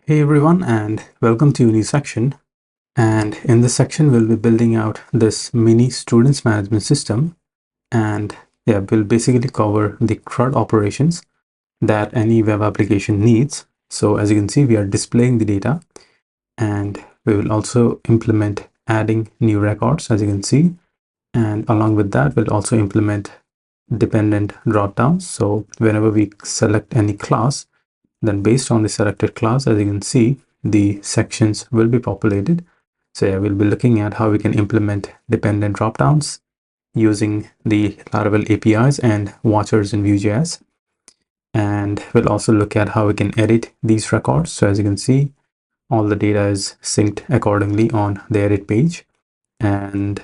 Hey everyone, and welcome to a new section. And in this section, we'll be building out this mini students management system. And yeah, we'll basically cover the CRUD operations that any web application needs. So as you can see, we are displaying the data, and we will also implement adding new records, as you can see. And along with that, we'll also implement dependent dropdowns. So whenever we select any class, then based on the selected class, as you can see, the sections will be populated. So yeah, we'll be looking at how we can implement dependent dropdowns using the Laravel APIs and watchers in Vue.js. And we'll also look at how we can edit these records. So as you can see, all the data is synced accordingly on the edit page. And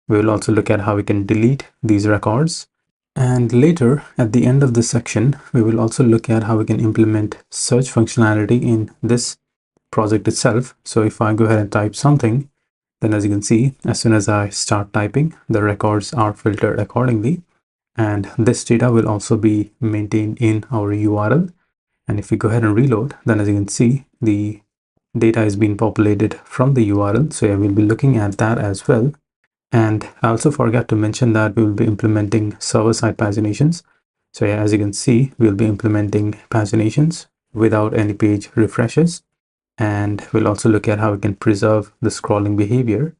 we will also look at how we can delete these records. And later, at the end of this section, we will also look at how we can implement search functionality in this project itself. So if I go ahead and type something, then as you can see, as soon as I start typing, the records are filtered accordingly. And this data will also be maintained in our URL. And if we go ahead and reload, then as you can see, the data is being populated from the URL. So yeah, we'll be looking at that as well. And I also forgot to mention that we will be implementing server-side paginations. So yeah, as you can see, we'll be implementing paginations without any page refreshes. And we'll also look at how we can preserve the scrolling behavior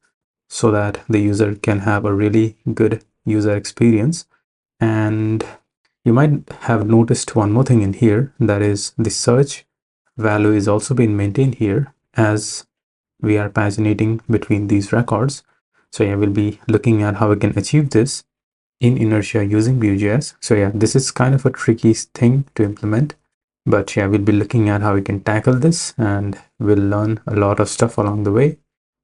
so that the user can have a really good user experience. And you might have noticed one more thing in here, that is the search value is also being maintained here as we are paginating between these records. So yeah, we'll be looking at how we can achieve this in Inertia using Vue.js. So yeah, this is kind of a tricky thing to implement, but yeah, we'll be looking at how we can tackle this, and we'll learn a lot of stuff along the way.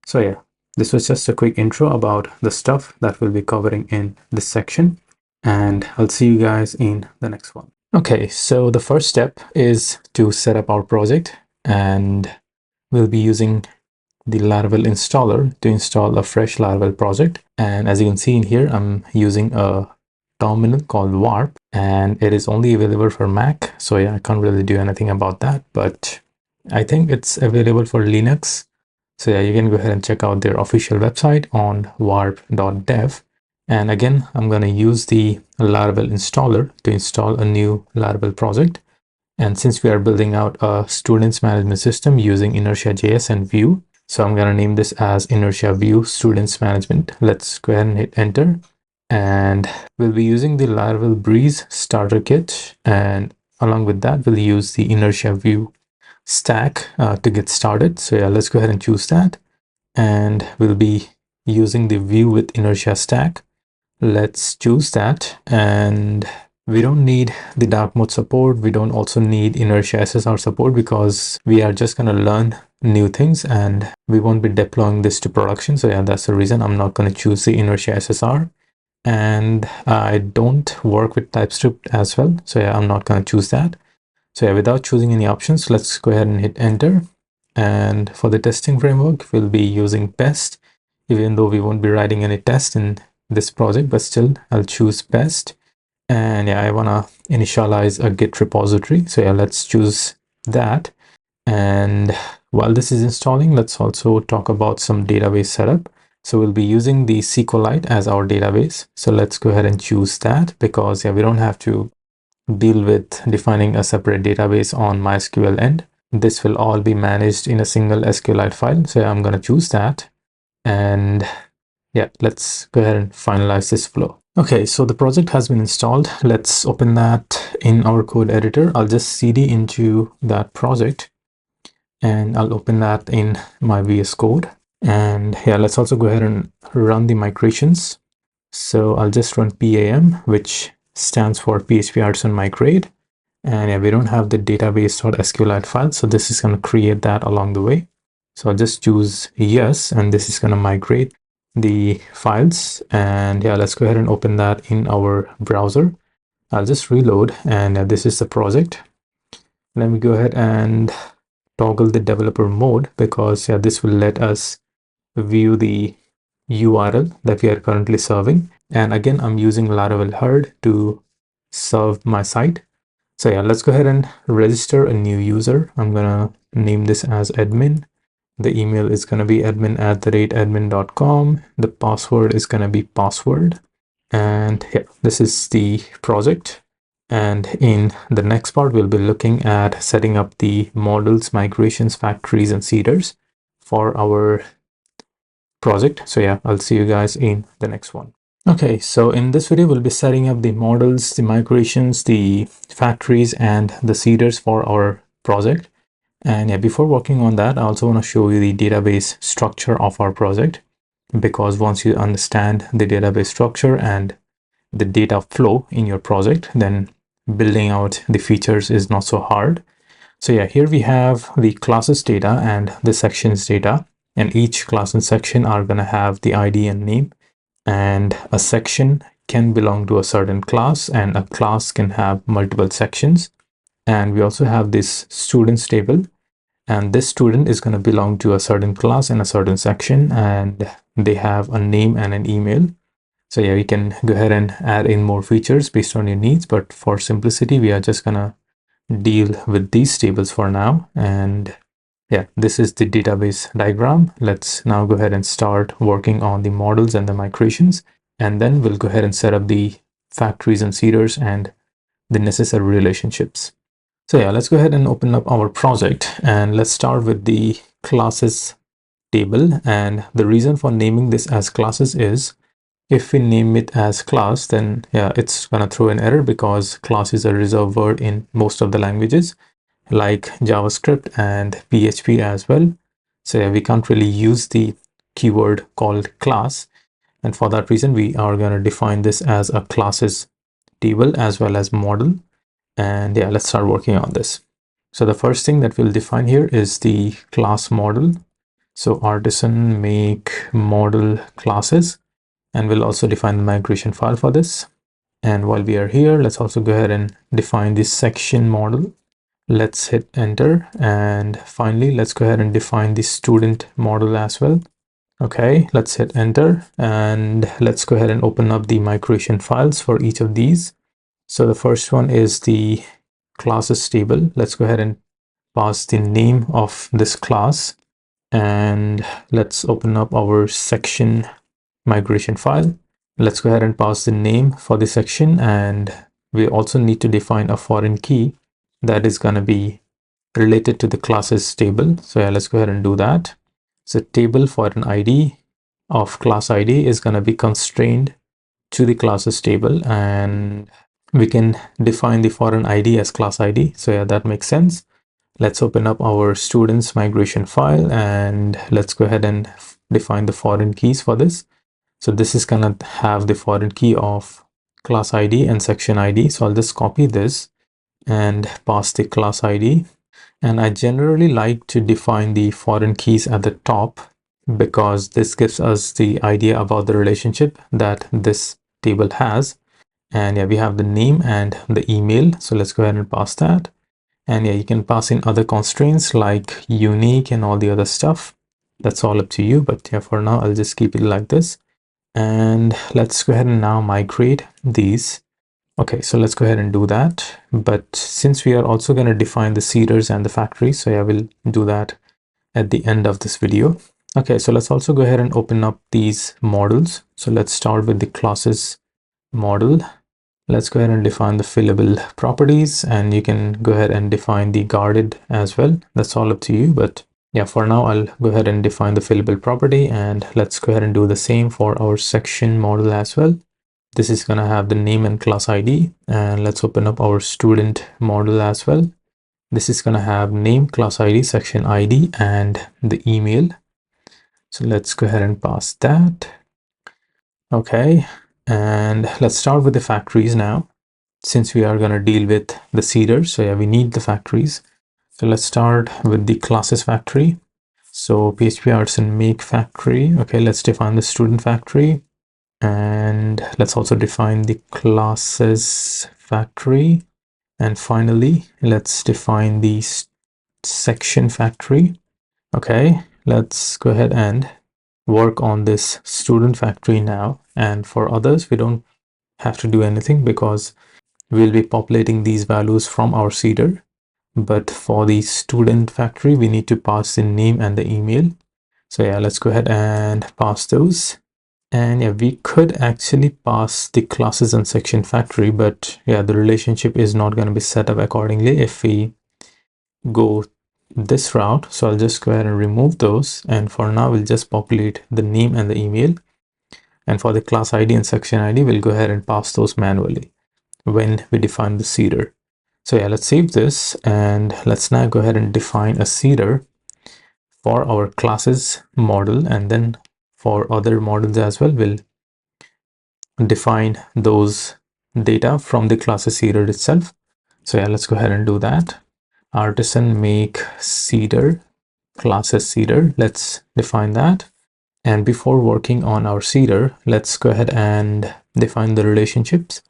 So yeah, this was just a quick intro about the stuff that we'll be covering in this section, and I'll see you guys in the next one. Okay, so the first step is to set up our project, and we'll be using the Laravel installer to install a fresh Laravel project. And as you can see in here, I'm using a terminal called Warp, and it is only available for Mac. So yeah, I can't really do anything about that, but I think it's available for Linux. So yeah, you can go ahead and check out their official website on warp.dev. And again, I'm going to use the Laravel installer to install a new Laravel project. And since we are building out a students management system using Inertia.js and Vue, so I'm going to name this as Inertia Vue Students Management. Let's go ahead and hit enter. And we'll be using the Laravel Breeze starter kit. And along with that, we'll use the Inertia Vue Stack to get started. So yeah, let's go ahead and choose that. And we'll be using the Vue with Inertia Stack. Let's choose that. And we don't need the dark mode support. We don't also need Inertia SSR support because we are just going to learn new things and we won't be deploying this to production. So yeah, that's the reason I'm not going to choose the Inertia SSR. And I don't work with TypeScript as well. So yeah, I'm not going to choose that. So yeah, without choosing any options, let's go ahead and hit enter. And for the testing framework, we'll be using Pest, even though we won't be writing any test in this project, but still I'll choose Pest. And yeah, I want to initialize a Git repository. So yeah, let's choose that. And while this is installing, let's also talk about some database setup. So we'll be using the SQLite as our database. So let's go ahead and choose that because yeah, we don't have to deal with defining a separate database on MySQL end. This will all be managed in a single SQLite file. So yeah, I'm going to choose that. And yeah, let's go ahead and finalize this flow. Okay, so the project has been installed. Let's open that in our code editor. I'll just cd into that project and I'll open that in my VS Code. And yeah, let's also go ahead and run the migrations. So I'll just run PAM, which stands for PHP Artisan Migrate. And yeah, we don't have the database.sqlite file, so this is going to create that along the way. So I'll just choose yes, and this is going to migrate the files. And yeah, let's go ahead and open that in our browser. I'll just reload, and this is the project. Let me go ahead and toggle the developer mode because yeah, this will let us view the URL that we are currently serving. And again, I'm using Laravel Herd to serve my site. So yeah, let's go ahead and register a new user. I'm gonna name this as admin. The email is going to be admin@admin.com. The password is going to be password. And yeah, this is the project. And in the next part, we'll be looking at setting up the models, migrations, factories, and seeders for our project. So yeah, I'll see you guys in the next one. Okay, so in this video, we'll be setting up the models, the migrations, the factories, and the seeders for our project. And yeah, before working on that, I also want to show you the database structure of our project, because once you understand the database structure and the data flow in your project, then building out the features is not so hard. So yeah, here we have the classes data and the sections data, and each class and section are going to have the ID and name, and a section can belong to a certain class, and a class can have multiple sections. And we also have this students table, and this student is going to belong to a certain class and a certain section, and they have a name and an email. So yeah, we can go ahead and add in more features based on your needs, but for simplicity, we are just gonna deal with these tables for now. And yeah, this is the database diagram. Let's now go ahead and start working on the models and the migrations, and then we'll go ahead and set up the factories and seeders and the necessary relationships. So yeah, let's go ahead and open up our project, and let's start with the classes table. And the reason for naming this as classes is, if we name it as class, then yeah, it's gonna throw an error, because class is a reserved word in most of the languages like JavaScript and PHP as well. So yeah, we can't really use the keyword called class, and for that reason we are going to define this as a classes table as well as model. And yeah, let's start working on this. So the first thing that we'll define here is the class model. So artisan make model classes, and we'll also define the migration file for this. And while we are here, let's also go ahead and define the section model. Let's hit enter, and finally let's go ahead and define the student model as well. Okay, let's hit enter, and let's go ahead and open up the migration files for each of these. So the first one is the classes table. Let's go ahead and pass the name of this class, and let's open up our section migration file. Let's go ahead and pass the name for the section, and we also need to define a foreign key that is going to be related to the classes table. So yeah, let's go ahead and do that. So table for an ID of class ID is going to be constrained to the classes table, and we can define the foreign ID as class ID. So yeah, that makes sense. Let's open up our students migration file, and let's go ahead and define the foreign keys for this. So this is going to have the foreign key of class ID and section ID. So I'll just copy this and pass the class ID. And I generally like to define the foreign keys at the top, because this gives us the idea about the relationship that this table has. And yeah, we have the name and the email. So let's go ahead and pass that. And yeah, you can pass in other constraints like unique and all the other stuff. That's all up to you. But yeah, for now, I'll just keep it like this. And let's go ahead and now migrate these. Okay, so let's go ahead and do that. But since we are also going to define the seeders and the factories, so yeah, we'll do that at the end of this video. Okay, so let's also go ahead and open up these models. So let's start with the classes model. Let's go ahead and define the fillable properties, and you can go ahead and define the guarded as well. That's all up to you. But yeah, for now, I'll go ahead and define the fillable property, and let's go ahead and do the same for our section model as well. This is going to have the name and class ID, and let's open up our student model as well. This is going to have name, class ID, section ID, and the email. So let's go ahead and pass that. Okay, and let's start with the factories now, since we are going to deal with the seeders. So yeah, we need the factories. So let's start with the classes factory. So PHP artisan make factory. Okay, let's define the student factory. And let's also define the classes factory. And finally, let's define the section factory. Okay, let's go ahead and work on this student factory now. And for others, we don't have to do anything, because we'll be populating these values from our seeder. but for the student factory, we need to pass the name and the email. So yeah, let's go ahead and pass those. And yeah, we could actually pass the classes and section factory, but yeah, the relationship is not going to be set up accordingly if we go this route. So I'll just go ahead and remove those. And for now, we'll just populate the name and the email. And for the class ID and section ID, we'll go ahead and pass those manually when we define the seeder. So yeah, let's save this and let's now go ahead and define a seeder for our classes model, and then for other models as well, we'll define those data from the classes seeder itself. So yeah, let's go ahead and do that. Artisan make seeder, classes seeder. Let's define that. And before working on our seeder, let's go ahead and define the relationships.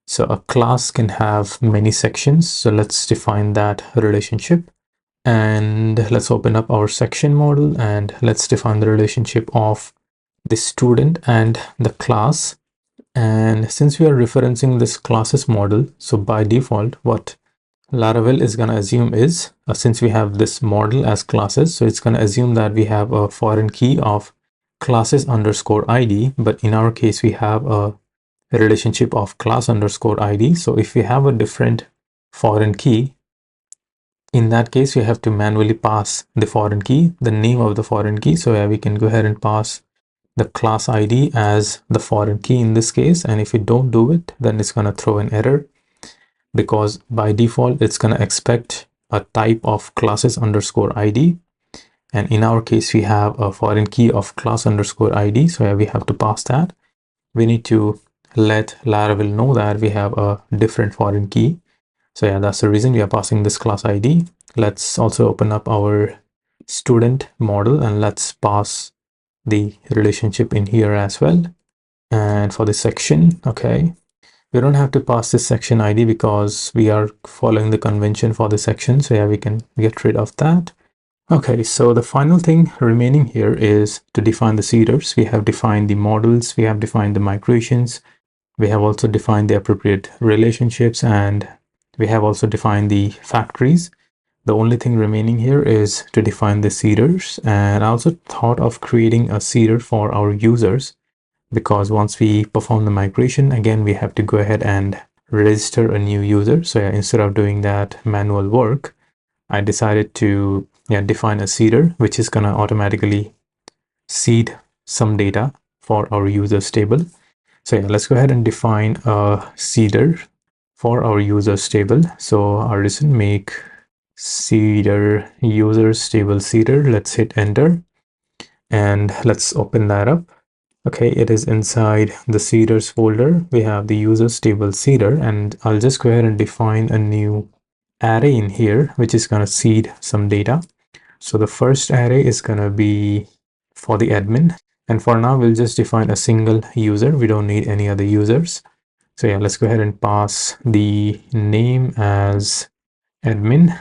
So a class can have many sections. So let's define that relationship. And let's open up our section model and let's define the relationship of the student and the class. And since we are referencing this classes model, so by default, what Laravel is going to assume is, since we have this model as classes, so it's going to assume that we have a foreign key of classes underscore ID, but in our case, we have a relationship of class underscore ID. So if we have a different foreign key, in that case, we have to manually pass the foreign key, the name of the foreign key. So yeah, we can go ahead and pass the class ID as the foreign key in this case. And if we don't do it, then it's going to throw an error, because by default, it's going to expect a type of classes underscore ID. And in our case, we have a foreign key of class underscore ID. So yeah, we have to pass that. We need to let Laravel know that we have a different foreign key. So yeah, that's the reason we are passing this class ID. Let's also open up our student model and let's pass the relationship in here as well. And for the section, okay, we don't have to pass this section ID because we are following the convention for the section. So yeah, we can get rid of that. Okay, so the final thing remaining here is to define the seeders. We have defined the models, we have defined the migrations, we have also defined the appropriate relationships, and we have also defined the factories. The only thing remaining here is to define the seeders. And I also thought of creating a seeder for our users, because once we perform the migration, again, we have to go ahead and register a new user. So yeah, instead of doing that manual work, I decided to define a seeder, which is going to automatically seed some data for our users table. So yeah, let's go ahead and define a seeder for our users table. So artisan make seeder users table seeder. Let's hit enter and let's open that up. Okay, it is inside the seeders folder. We have the users table seeder, and I'll just go ahead and define a new array in here, which is going to seed some data. So the first array is going to be for the admin. And for now, we'll just define a single user. We don't need any other users. So yeah, let's go ahead and pass the name as admin.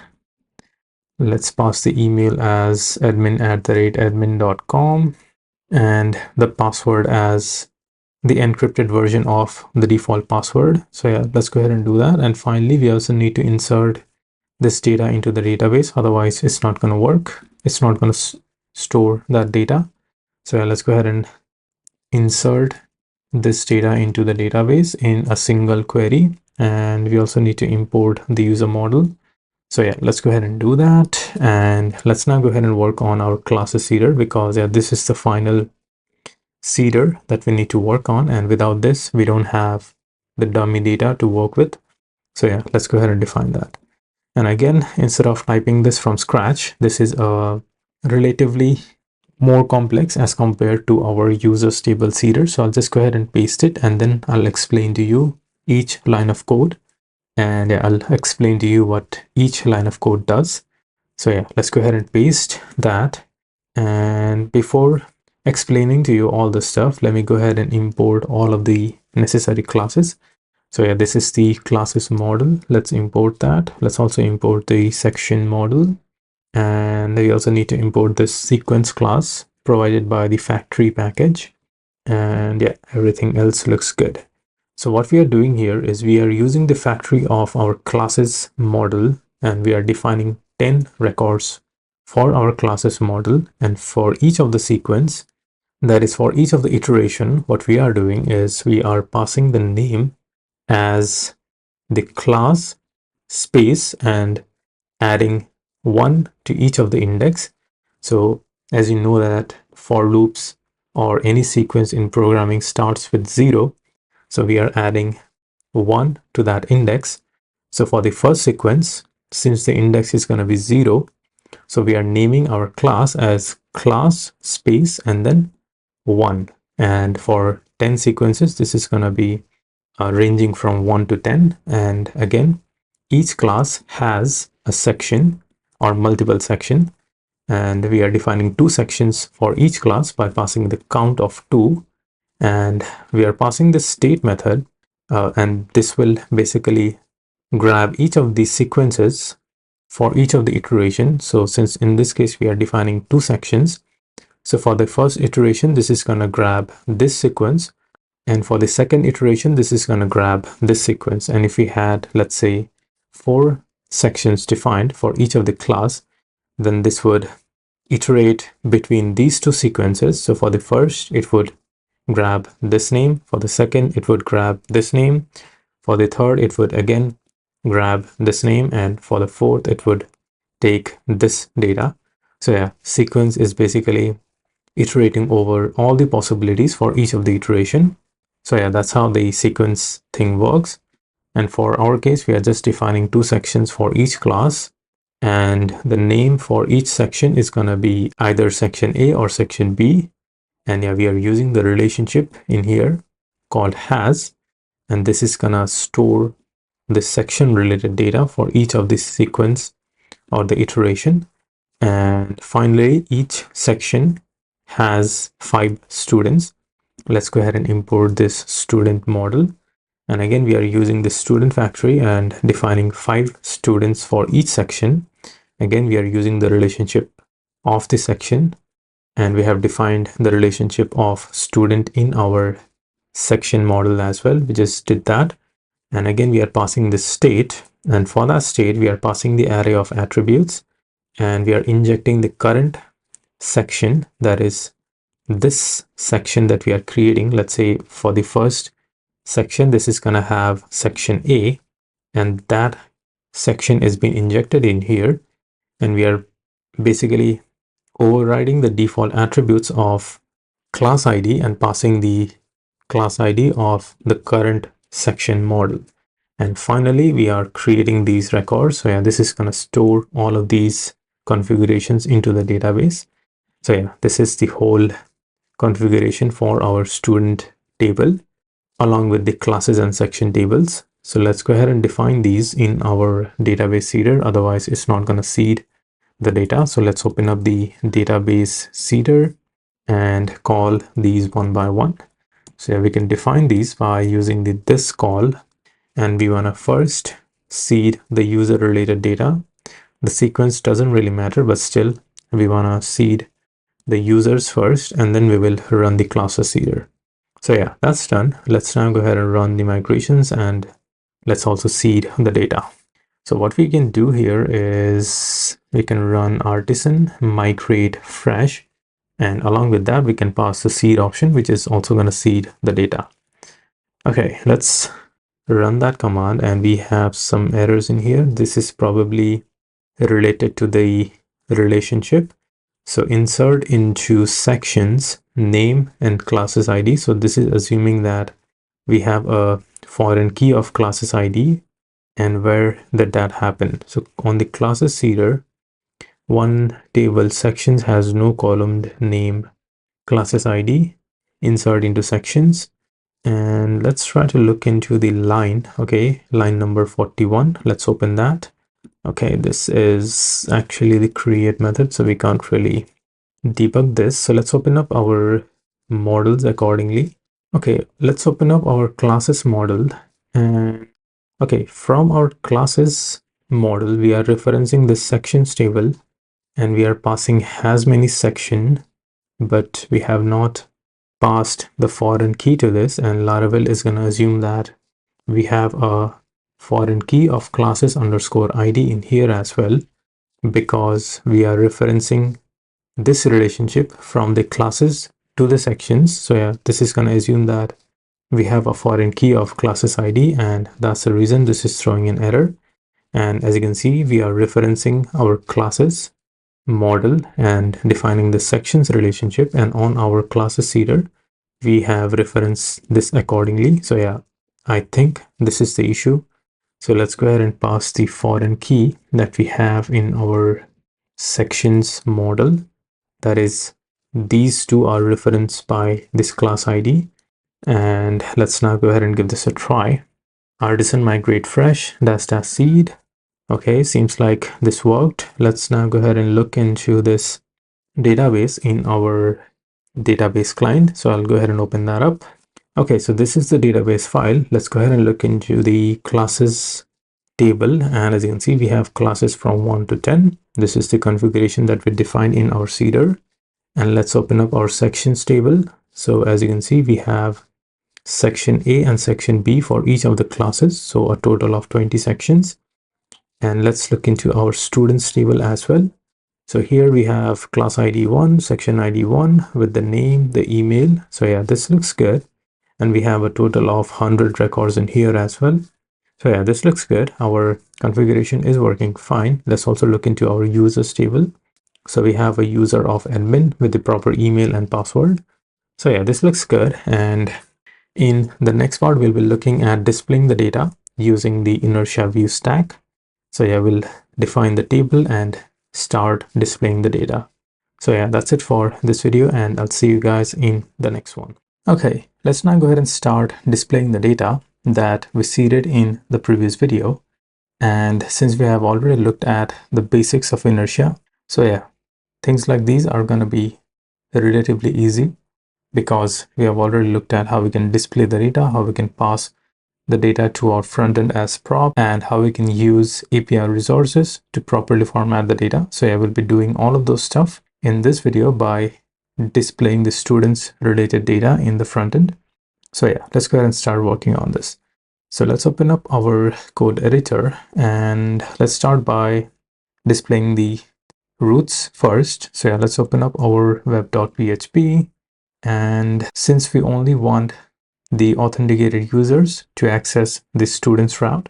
Let's pass the email as admin@admin.com and the password as the encrypted version of the default password. So yeah, let's go ahead and do that. And finally, we also need to insert this data into the database. Otherwise, it's not going to work. It's not going to store that data. So yeah, let's go ahead and insert this data into the database in a single query. And we also need to import the user model. So yeah, let's go ahead and do that. And let's now go ahead and work on our classes seeder, because yeah, this is the final seeder that we need to work on. And without this, we don't have the dummy data to work with. So yeah, let's go ahead and define that. And again, instead of typing this from scratch, this is a relatively more complex as compared to our users table seeder. So I'll just go ahead and paste it, and then I'll explain to you each line of code. And yeah, I'll explain to you what each line of code does. So yeah, let's go ahead and paste that. And before explaining to you all this stuff, let me go ahead and import all of the necessary classes. So yeah, this is the classes model. Let's import that. Let's also import the section model. And we also need to import this sequence class provided by the factory package. And yeah, everything else looks good. So what we are doing here is we are using the factory of our classes model and we are defining 10 records for our classes model. And for each of the sequence, that is for each of the iteration, what we are doing is we are passing the name as the class space and adding 1 to each of the index. So as you know that for loops or any sequence in programming starts with 0, so we are adding 1 to that index. So for the first sequence, since the index is going to be 0, so we are naming our class as class space and then 1. And for 10 sequences, this is going to be ranging from 1 to 10. And again, each class has a section or multiple section, and we are defining 2 sections for each class by passing the count of 2, and we are passing the state method, and this will basically grab each of these sequences for each of the iteration. So since in this case we are defining 2 sections, so for the first iteration this is going to grab this sequence, and for the second iteration this is going to grab this sequence. And if we had, let's say, 4 sections defined for each of the class, then this would iterate between these 2 sequences. So for the first it would grab this name, for the second it would grab this name, for the third it would again grab this name, and for the fourth it would take this data. So yeah, sequence is basically iterating over all the possibilities for each of the iteration. So yeah, that's how the sequence thing works. And for our case, we are just defining 2 sections for each class, and the name for each section is going to be either section A or section B. And yeah, we are using the relationship in here called has, and this is going to store the section related data for each of the sequence or the iteration. And finally, each section has 5 students. Let's go ahead and import this student model. And again, we are using the student factory and defining 5 students for each section. Again, we are using the relationship of the section, and we have defined the relationship of student in our section model as well. We just did that. And again, we are passing the state, and for that state we are passing the array of attributes, and we are injecting the current section, that is this section that we are creating. Let's say for the first section this is going to have section A, and that section is being injected in here, and we are basically overriding the default attributes of class ID and passing the class ID of the current section model. And finally we are creating these records. So yeah, this is going to store all of these configurations into the database. So yeah, this is the whole configuration for our student table along with the classes and section tables. So let's go ahead and define these in our database seeder, otherwise it's not going to seed the data. So let's open up the database seeder and call these one by one. So yeah, we can define these by using the this call, and we want to first seed the user related data. The sequence doesn't really matter, but still we want to seed the users first, and then we will run the classes seeder. So yeah, that's done. Let's now go ahead and run the migrations, and let's also seed the data. So what we can do here is we can run artisan migrate fresh, and along with that we can pass the seed option, which is also going to seed the data. Okay, let's run that command, and we have some errors in here. This is probably related to the relationship. So insert into sections name and classes ID. So this is assuming that we have a foreign key of classes ID and where did that happen. So on the classes seeder, one table sections has no column name classes ID. Insert into sections, and let's try to look into the line. Okay, line number 41. Let's open that. Okay, this is actually the create method, so we can't really debug this. So let's open up our models accordingly. Okay, let's open up our classes model, and okay, from our classes model we are referencing the sections table, and we are passing has many section, but we have not passed the foreign key to this, and Laravel is going to assume that we have a foreign key of classes underscore ID in here as well, because we are referencing this relationship from the classes to the sections. So yeah, this is going to assume that we have a foreign key of classes ID, and that's the reason this is throwing an error. And as you can see, we are referencing our classes model and defining the sections relationship, and on our classes header we have referenced this accordingly. So yeah, I think this is the issue. So let's go ahead and pass the foreign key that we have in our sections model. That is, these two are referenced by this class ID. And let's now go ahead and give this a try. Artisan migrate fresh dash dash seed. Okay, seems like this worked. Let's now go ahead and look into this database in our database client. So I'll go ahead and open that up. Okay, so this is the database file. Let's go ahead and look into the classes table. And as you can see, we have classes from 1 to 10. This is the configuration that we defined in our seeder. And let's open up our sections table. So as you can see, we have section A and section B for each of the classes. So a total of 20 sections. And let's look into our students table as well. So here we have class ID 1, section ID 1 with the name, the email. So yeah, this looks good. And we have a total of 100 records in here as well. So yeah, this looks good. Our configuration is working fine. Let's also look into our users table. So we have a user of admin with the proper email and password. So yeah, this looks good. And in the next part, we'll be looking at displaying the data using the Inertia Vue Stack. So yeah, we'll define the table and start displaying the data. So yeah, that's it for this video, and I'll see you guys in the next one. Okay, let's now go ahead and start displaying the data that we seeded in the previous video. And since we have already looked at the basics of Inertia, so yeah, things like these are going to be relatively easy because we have already looked at how we can display the data, how we can pass the data to our front end as prop, and how we can use API resources to properly format the data. So I will be doing all of those stuff in this video by displaying the students related data in the front end. So yeah, let's go ahead and start working on this. So let's open up our code editor, and let's start by displaying the roots first. So yeah, let's open up our web.php. And since we only want the authenticated users to access the students route,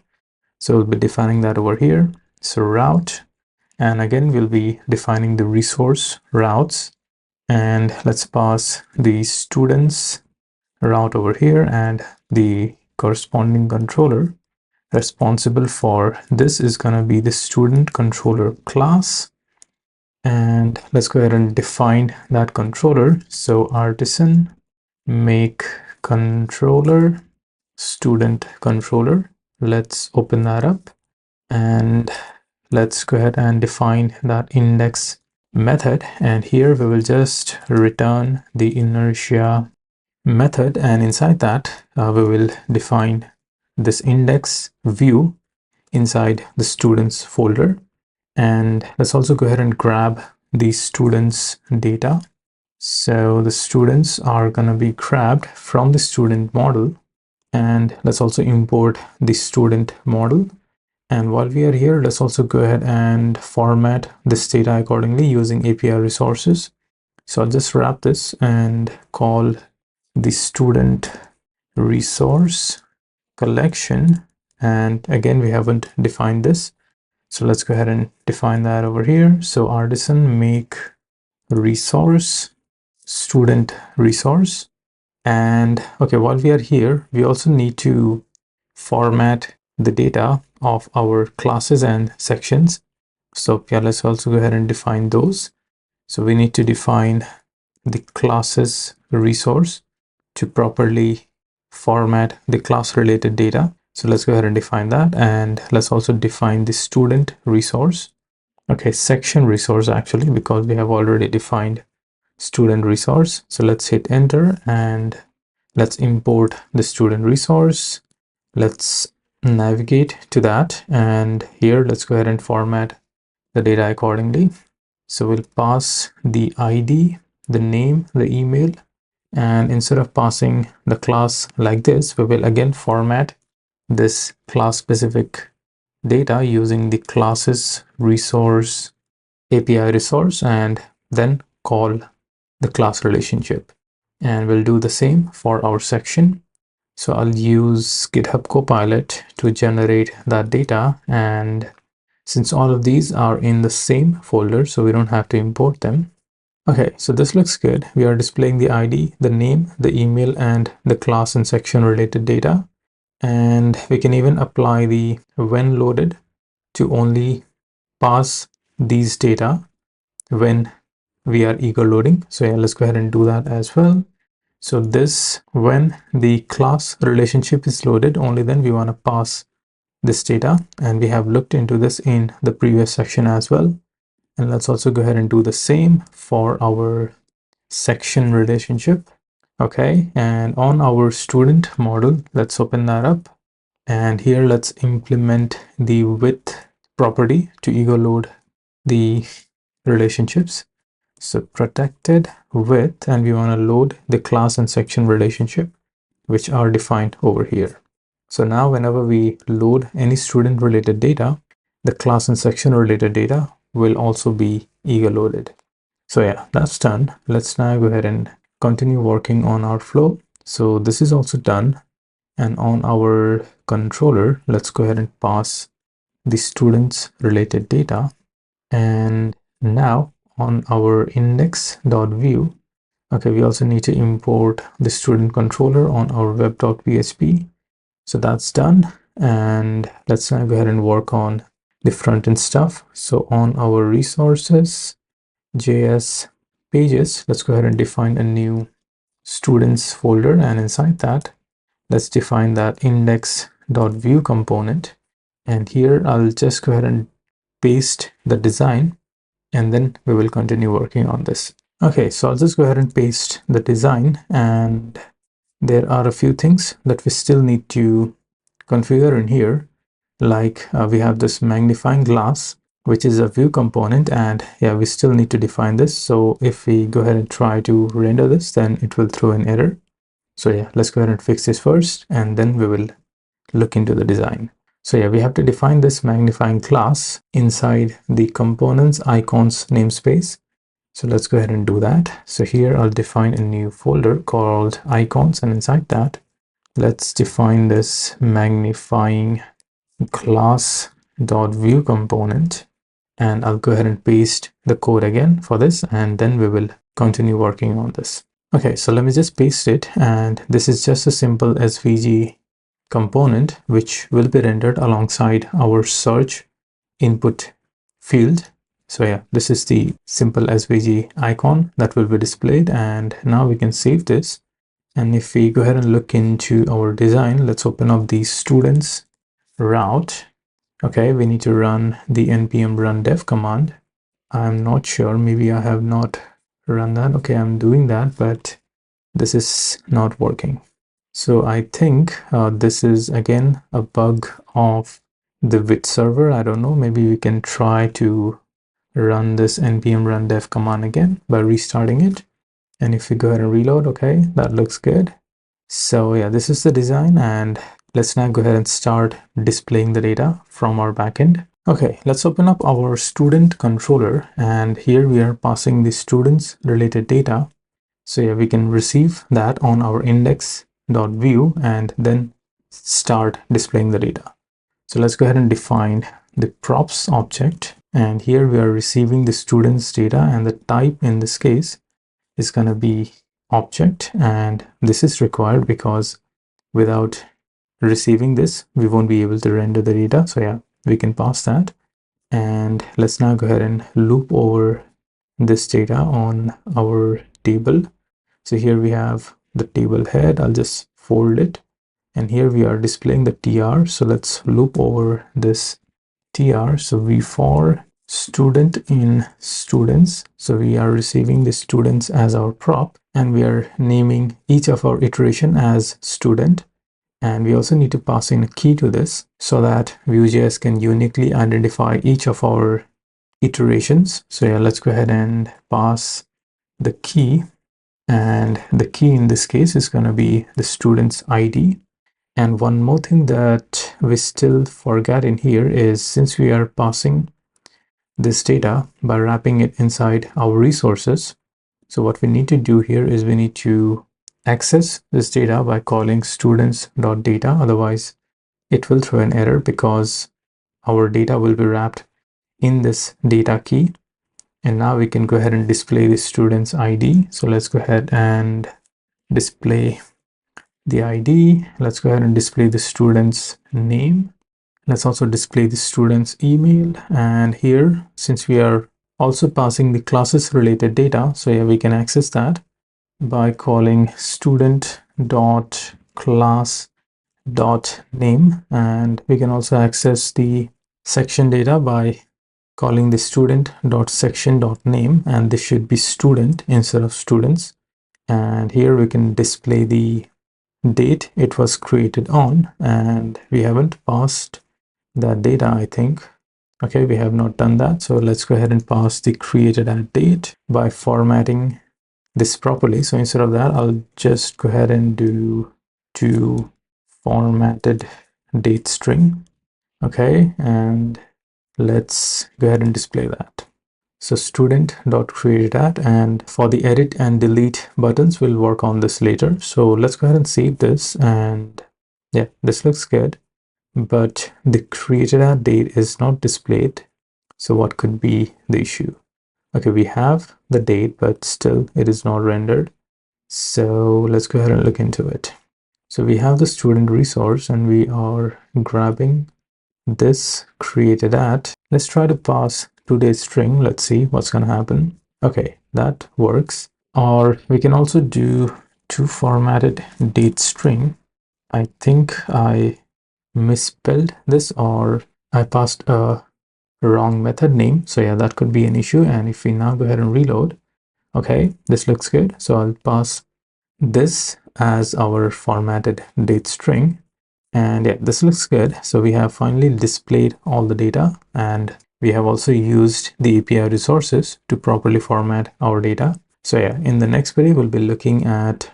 so we'll be defining that over here. So route, and again, we'll be defining the resource routes, and let's pass the students route over here, and the corresponding controller responsible for this is going to be the student controller class. And let's go ahead and define that controller. So artisan make controller student controller. Let's open that up, and let's go ahead and define that index method. And here we will just return the inertia method, and inside that we will define this index view inside the students folder. And let's also go ahead and grab the students data. So the students are going to be grabbed from the student model, and let's also import the student model. And while we are here, let's also go ahead and format this data accordingly using API resources. So I'll just wrap this and call the student resource collection. And again, we haven't defined this. So let's go ahead and define that over here. So artisan make resource student resource. And okay, while we are here, we also need to format the data of our classes and sections. So yeah, let's also go ahead and define those. So we need to define the classes resource to properly format the class related data. So let's go ahead and define that, and let's also define the student resource. Okay, section resource actually, because we have already defined student resource. So let's hit enter, and let's import the student resource. Let's navigate to that, and here let's go ahead and format the data accordingly. So we'll pass the ID, the name, the email, and instead of passing the class like this, we will again format this class specific data using the classes resource API resource and then call the class relationship. And we'll do the same for our section. So I'll use GitHub Copilot to generate that data. And since all of these are in the same folder, so we don't have to import them. Okay, so this looks good. We are displaying the ID, the name, the email, and the class and section related data. And we can even apply the when loaded to only pass these data when we are eager loading. So yeah, let's go ahead and do that as well. So this, when the class relationship is loaded, only then we want to pass this data. And we have looked into this in the previous section as well. And let's also go ahead and do the same for our section relationship. Okay, and on our student model, let's open that up. And here let's implement the width property to eager load the relationships. So protected width, and we want to load the class and section relationship, which are defined over here. So now whenever we load any student related data, the class and section related data will also be eager loaded. So yeah, that's done. Let's now go ahead and continue working on our flow. So this is also done. And on our controller, let's go ahead and pass the students related data. And now on our index.vue, okay, we also need to import the student controller on our web.php. So that's done. And let's now go ahead and work on the front end stuff. So on our resources, JS pages, let's go ahead and define a new students folder. And inside that, let's define that index.vue component. And here I'll just go ahead and paste the design, and then we will continue working on this. Okay, so I'll just go ahead and paste the design, and there are a few things that we still need to configure in here. Like we have this magnifying glass, which is a Vue component, and yeah, we still need to define this. So if we go ahead and try to render this, then it will throw an error. So yeah, let's go ahead and fix this first, and then we will look into the design. So yeah, we have to define this magnifying class inside the components icons namespace. So let's go ahead and do that. So here I'll define a new folder called icons, and inside that, let's define this magnifying class.vue component. And I'll go ahead and paste the code again for this, and then we will continue working on this. Okay, so let me just paste it, and this is just a simple SVG component which will be rendered alongside our search input field. So yeah, this is the simple SVG icon that will be displayed, and now we can save this. And if we go ahead and look into our design, let's open up the students route. Okay, we need to run the npm run dev command. I'm not sure, maybe I have not run that. Okay, I'm doing that, but this is not working. So I think this is again a bug of the Vue server. I don't know, maybe we can try to run this npm run dev command again by restarting it. And if we go ahead and reload, okay, that looks good. So yeah, this is the design, and let's now go ahead and start displaying the data from our backend. Okay, let's open up our student controller, and here we are passing the students related data. So yeah, we can receive that on our index.vue and then start displaying the data. So let's go ahead and define the props object, and here we are receiving the students data, and the type in this case is going to be object, and this is required because without receiving this we won't be able to render the data. So yeah, we can pass that. And let's now go ahead and loop over this data on our table. So here we have the table head. I'll just fold it, and here we are displaying the tr. So let's loop over this tr. So we for student in students, so we are receiving the students as our prop, and we are naming each of our iteration as student. And we also need to pass in a key to this so that Vue.js can uniquely identify each of our iterations. So yeah, let's go ahead and pass the key, and the key in this case is going to be the student's ID. And one more thing that we still forget in here is, since we are passing this data by wrapping it inside our resources, so what we need to do here is we need to access this data by calling students.data. Otherwise it will throw an error because our data will be wrapped in this data key. And now we can go ahead and display the student's ID. So let's go ahead and display the ID. Let's go ahead and display the student's name. Let's also display the student's email. And here, since we are also passing the classes related data, so yeah, we can access that by calling student.class.name. And we can also access the section data by calling the student.section.name, and this should be student instead of students. And here we can display the date it was created on, and we haven't passed that data, I think. Okay, we have not done that. So let's go ahead and pass the created at date by formatting this properly. So instead of that, I'll just go ahead and do formatted date string. Okay, and let's go ahead and display that. So student.created@, and for the edit and delete buttons, we'll work on this later. So let's go ahead and save this, and yeah, this looks good, but the created@ date is not displayed. So what could be the issue? Okay, we have the date, but still it is not rendered. So let's go ahead and look into it. So we have the student resource and we are grabbing this created@. Let's try to pass today's string. Let's see what's going to happen. Okay, that works. Or we can also do toFormatted date string. I think I misspelled this, or I passed a wrong method name. So yeah, that could be an issue. And if we now go ahead and reload, okay, this looks good. So I'll pass this as our formatted date string. And yeah, this looks good. So we have finally displayed all the data, and we have also used the API resources to properly format our data. So yeah, in the next video, we'll be looking at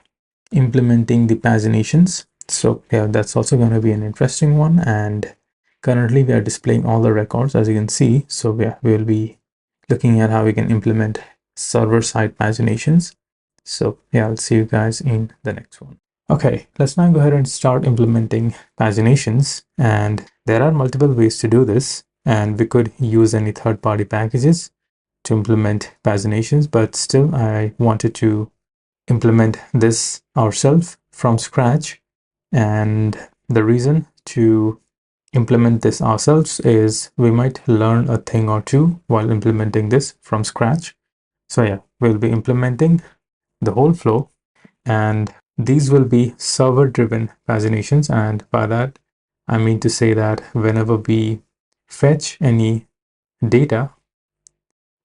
implementing the paginations. So yeah, that's also going to be an interesting one. And currently we are displaying all the records, as you can see. So yeah, we'll be looking at how we can implement server-side paginations. So yeah, I'll see you guys in the next one. Okay, let's now go ahead and start implementing paginations. And there are multiple ways to do this. And we could use any third-party packages to implement paginations, but still I wanted to implement this ourselves from scratch. And the reason to implement this ourselves is we might learn a thing or two while implementing this from scratch. So yeah, we'll be implementing the whole flow, and these will be server driven paginations. And by that I mean to say that whenever we fetch any data,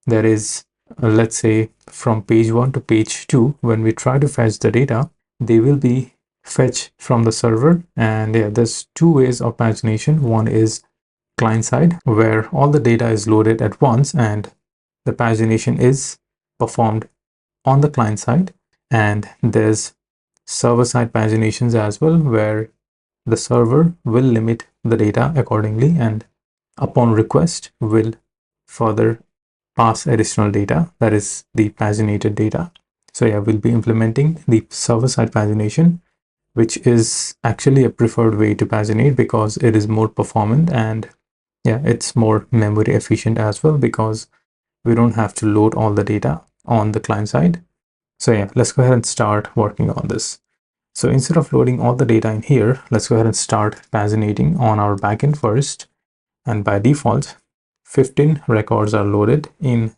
that is, let's say from page 1 to page 2, when we try to fetch the data, they will be fetched from the server. And yeah, there's two ways of pagination. One is client side, where all the data is loaded at once and the pagination is performed on the client side. And there's server side paginations as well, where the server will limit the data accordingly, and upon request will further pass additional data, that is the paginated data. So yeah, we'll be implementing the server-side pagination, which is actually a preferred way to paginate because it is more performant, and yeah, it's more memory efficient as well because we don't have to load all the data on the client side. So yeah, let's go ahead and start working on this. So instead of loading all the data in here, let's go ahead and start paginating on our backend first. And by default, 15 records are loaded in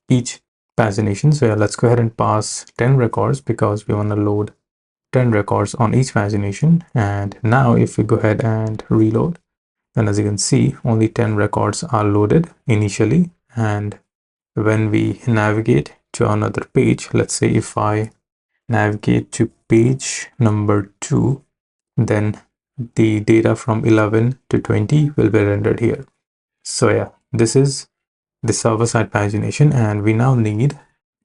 each pagination. So yeah, let's go ahead and pass 10 records because we want to load 10 records on each pagination. And now if we go ahead and reload, then as you can see, only 10 records are loaded initially. And when we navigate to another page, let's say if I navigate to page number 2, then the data from 11 to 20 will be rendered here. So yeah, this is the server-side pagination, and we now need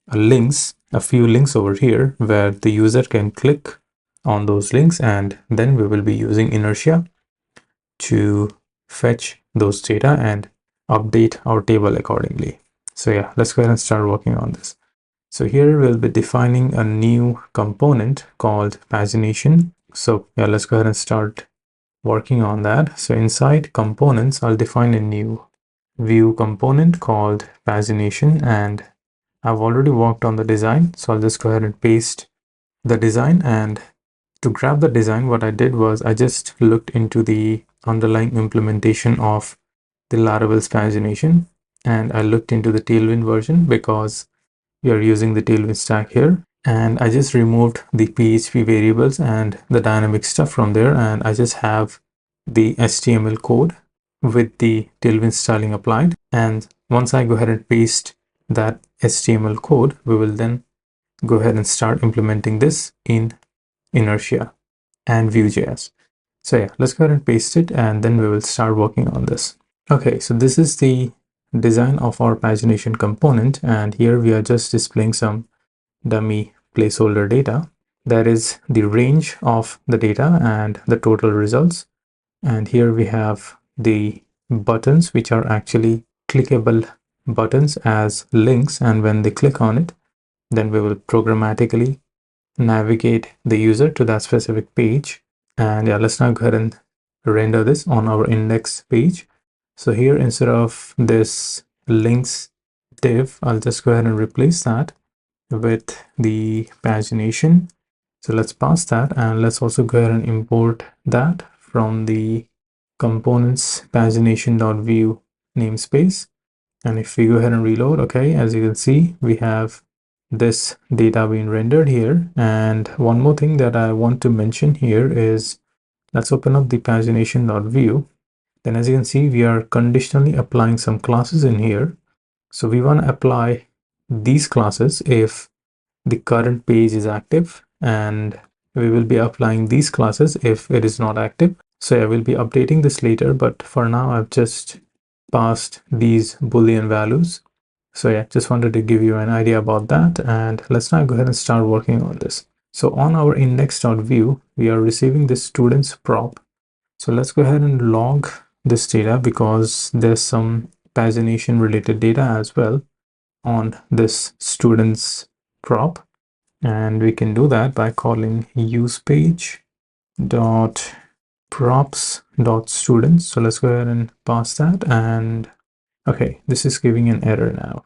a few links over here where the user can click on those links, and then we will be using Inertia to fetch those data and update our table accordingly. So yeah, let's go ahead and start working on this. So here we'll be defining a new component called pagination. So yeah, let's go ahead and start working on that. So inside components, I'll define a new Vue component called pagination, and I've already worked on the design. So I'll just go ahead and paste the design, and to grab the design, what I did was I just looked into the underlying implementation of the Laravel's pagination, and I looked into the Tailwind version because we are using the Tailwind stack here, and I just removed the PHP variables and the dynamic stuff from there, and I just have the HTML code with the Tailwind styling applied. And once I go ahead and paste that HTML code, we will then go ahead and start implementing this in Inertia and Vue.js. So yeah, let's go ahead and paste it, and then we will start working on this. Okay, so this is the design of our pagination component, and here we are just displaying some dummy placeholder data. That is the range of the data and the total results. And here we have the buttons, which are actually clickable buttons as links, and when they click on it, then we will programmatically navigate the user to that specific page. And yeah, let's now go ahead and render this on our index page. So here, instead of this links div, I'll just go ahead and replace that with the pagination. So let's pass that, and let's also go ahead and import that from the components pagination.vue namespace. And if we go ahead and reload, okay, as you can see, we have this data being rendered here. And one more thing that I want to mention here is, let's open up the pagination.vue. Then as you can see, we are conditionally applying some classes in here. So we want to apply these classes if the current page is active, and we will be applying these classes if it is not active. So I will be updating this later, but for now I've just passed these Boolean values. So yeah, just wanted to give you an idea about that, and let's now go ahead and start working on this. So on our index.vue, we are receiving the student's prop. So let's go ahead and log this data because there's some pagination related data as well on this student's prop, and we can do that by calling usepage dot props dot students. So let's go ahead and pass that, and okay, this is giving an error now,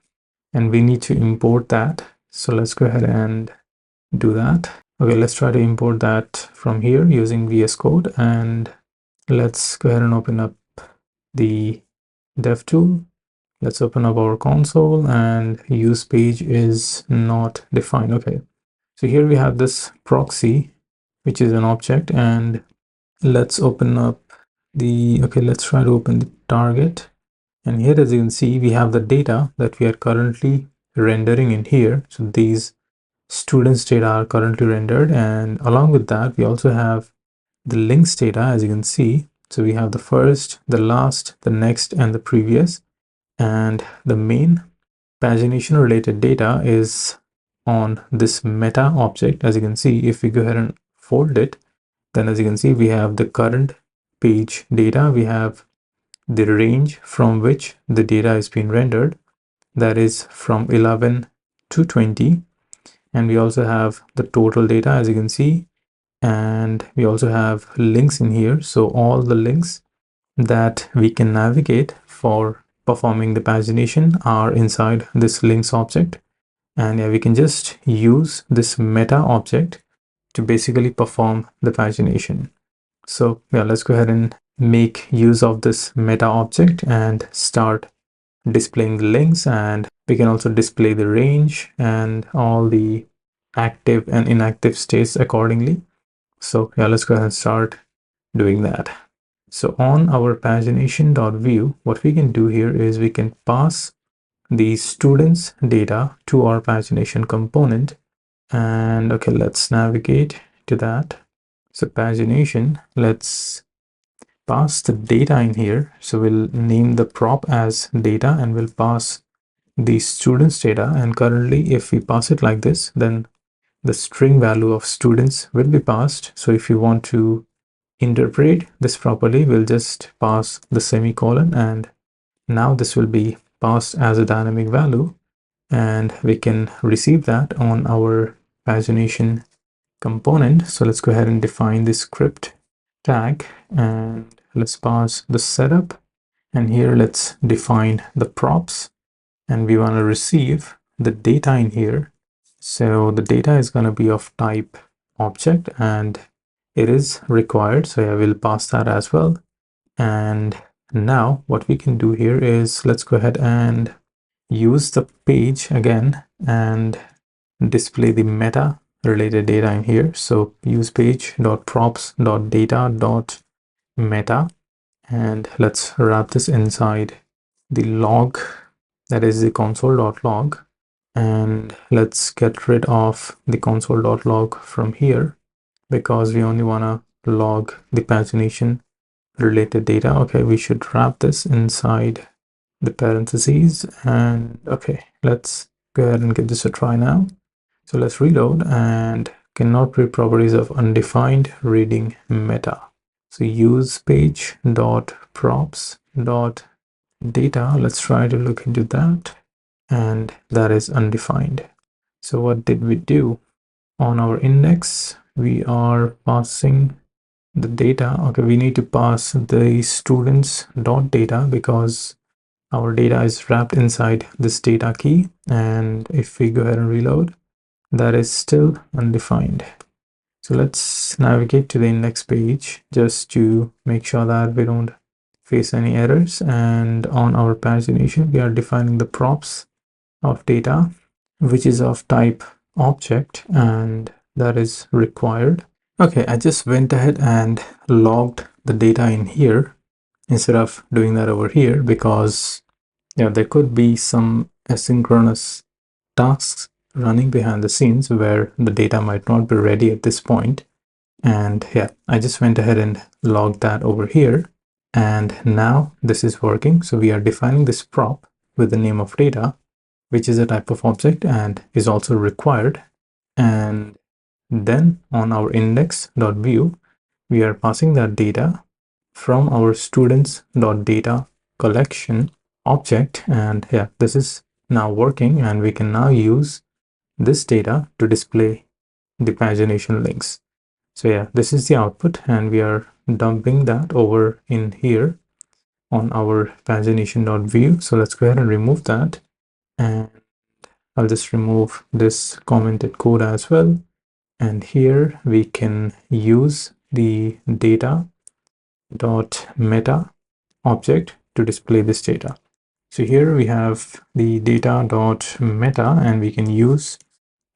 and we need to import that. So let's go ahead and do that. Okay, let's try to import that from here using VS Code, and let's go ahead and open up the dev tool. Let's open up our console, and use page is not defined. Okay, so here we have this proxy, which is an object, and let's open up the, okay, let's try to open the target. And here, as you can see, we have the data that we are currently rendering in here. So these students data are currently rendered, and along with that, we also have the links data, as you can see. So we have the first, the last, the next, and the previous. And the main pagination related data is on this meta object. As you can see, if we go ahead and fold it, then as you can see, we have the current page data, we have the range from which the data is being rendered, that is from 11 to 20, and we also have the total data, as you can see, and we also have links in here. So all the links that we can navigate for performing the pagination are inside this links object. And yeah, we can just use this meta object to basically perform the pagination. So yeah, let's go ahead and make use of this meta object and start displaying the links, and we can also display the range and all the active and inactive states accordingly. So yeah, let's go ahead and start doing that. So on our pagination.vue, what we can do here is we can pass the students data to our pagination component. And okay, let's navigate to that. So pagination, let's pass the data in here. So we'll name the prop as data, and we'll pass the students data. And currently, if we pass it like this, then the string value of students will be passed. So if you want to interpret this properly, we'll just pass the semicolon, and now this will be passed as a dynamic value, and we can receive that on our pagination component. So let's go ahead and define the script tag, and let's pass the setup, and here let's define the props, and we want to receive the data in here. So the data is going to be of type object, and it is required, so I will pass that as well. And now what we can do here is let's go ahead and use the page again and display the meta related data in here. So use page.props.data.meta, and let's wrap this inside the log, that is the console.log, and let's get rid of the console.log from here because we only want to log the pagination related data. Okay, we should wrap this inside the parentheses, and okay, let's go ahead and give this a try now. So let's reload, and cannot read properties of undefined reading meta. So use page.props.data. Let's try to look into that, and that is undefined. So what did we do? On our index, we are passing the data. Okay, we need to pass the students.data because our data is wrapped inside this data key, and if we go ahead and reload, that is still undefined. So let's navigate to the index page just to make sure that we don't face any errors. And on our pagination, we are defining the props of data, which is of type object, and that is required. Okay, I just went ahead and logged the data in here instead of doing that over here because there could be some asynchronous tasks running behind the scenes where the data might not be ready at this point. And yeah, I just went ahead and logged that over here, and now this is working. So we are defining this prop with the name of data, which is a type of object and is also required. And then on our index.view, we are passing that data from our students.data collection object, and yeah, this is now working, and we can now use this data to display the pagination links. So yeah, this is the output, and we are dumping that over in here on our pagination.view. So let's go ahead and remove that, and I'll just remove this commented code as well. And here we can use the data.meta object to display this data. So here we have the data.meta, and we can use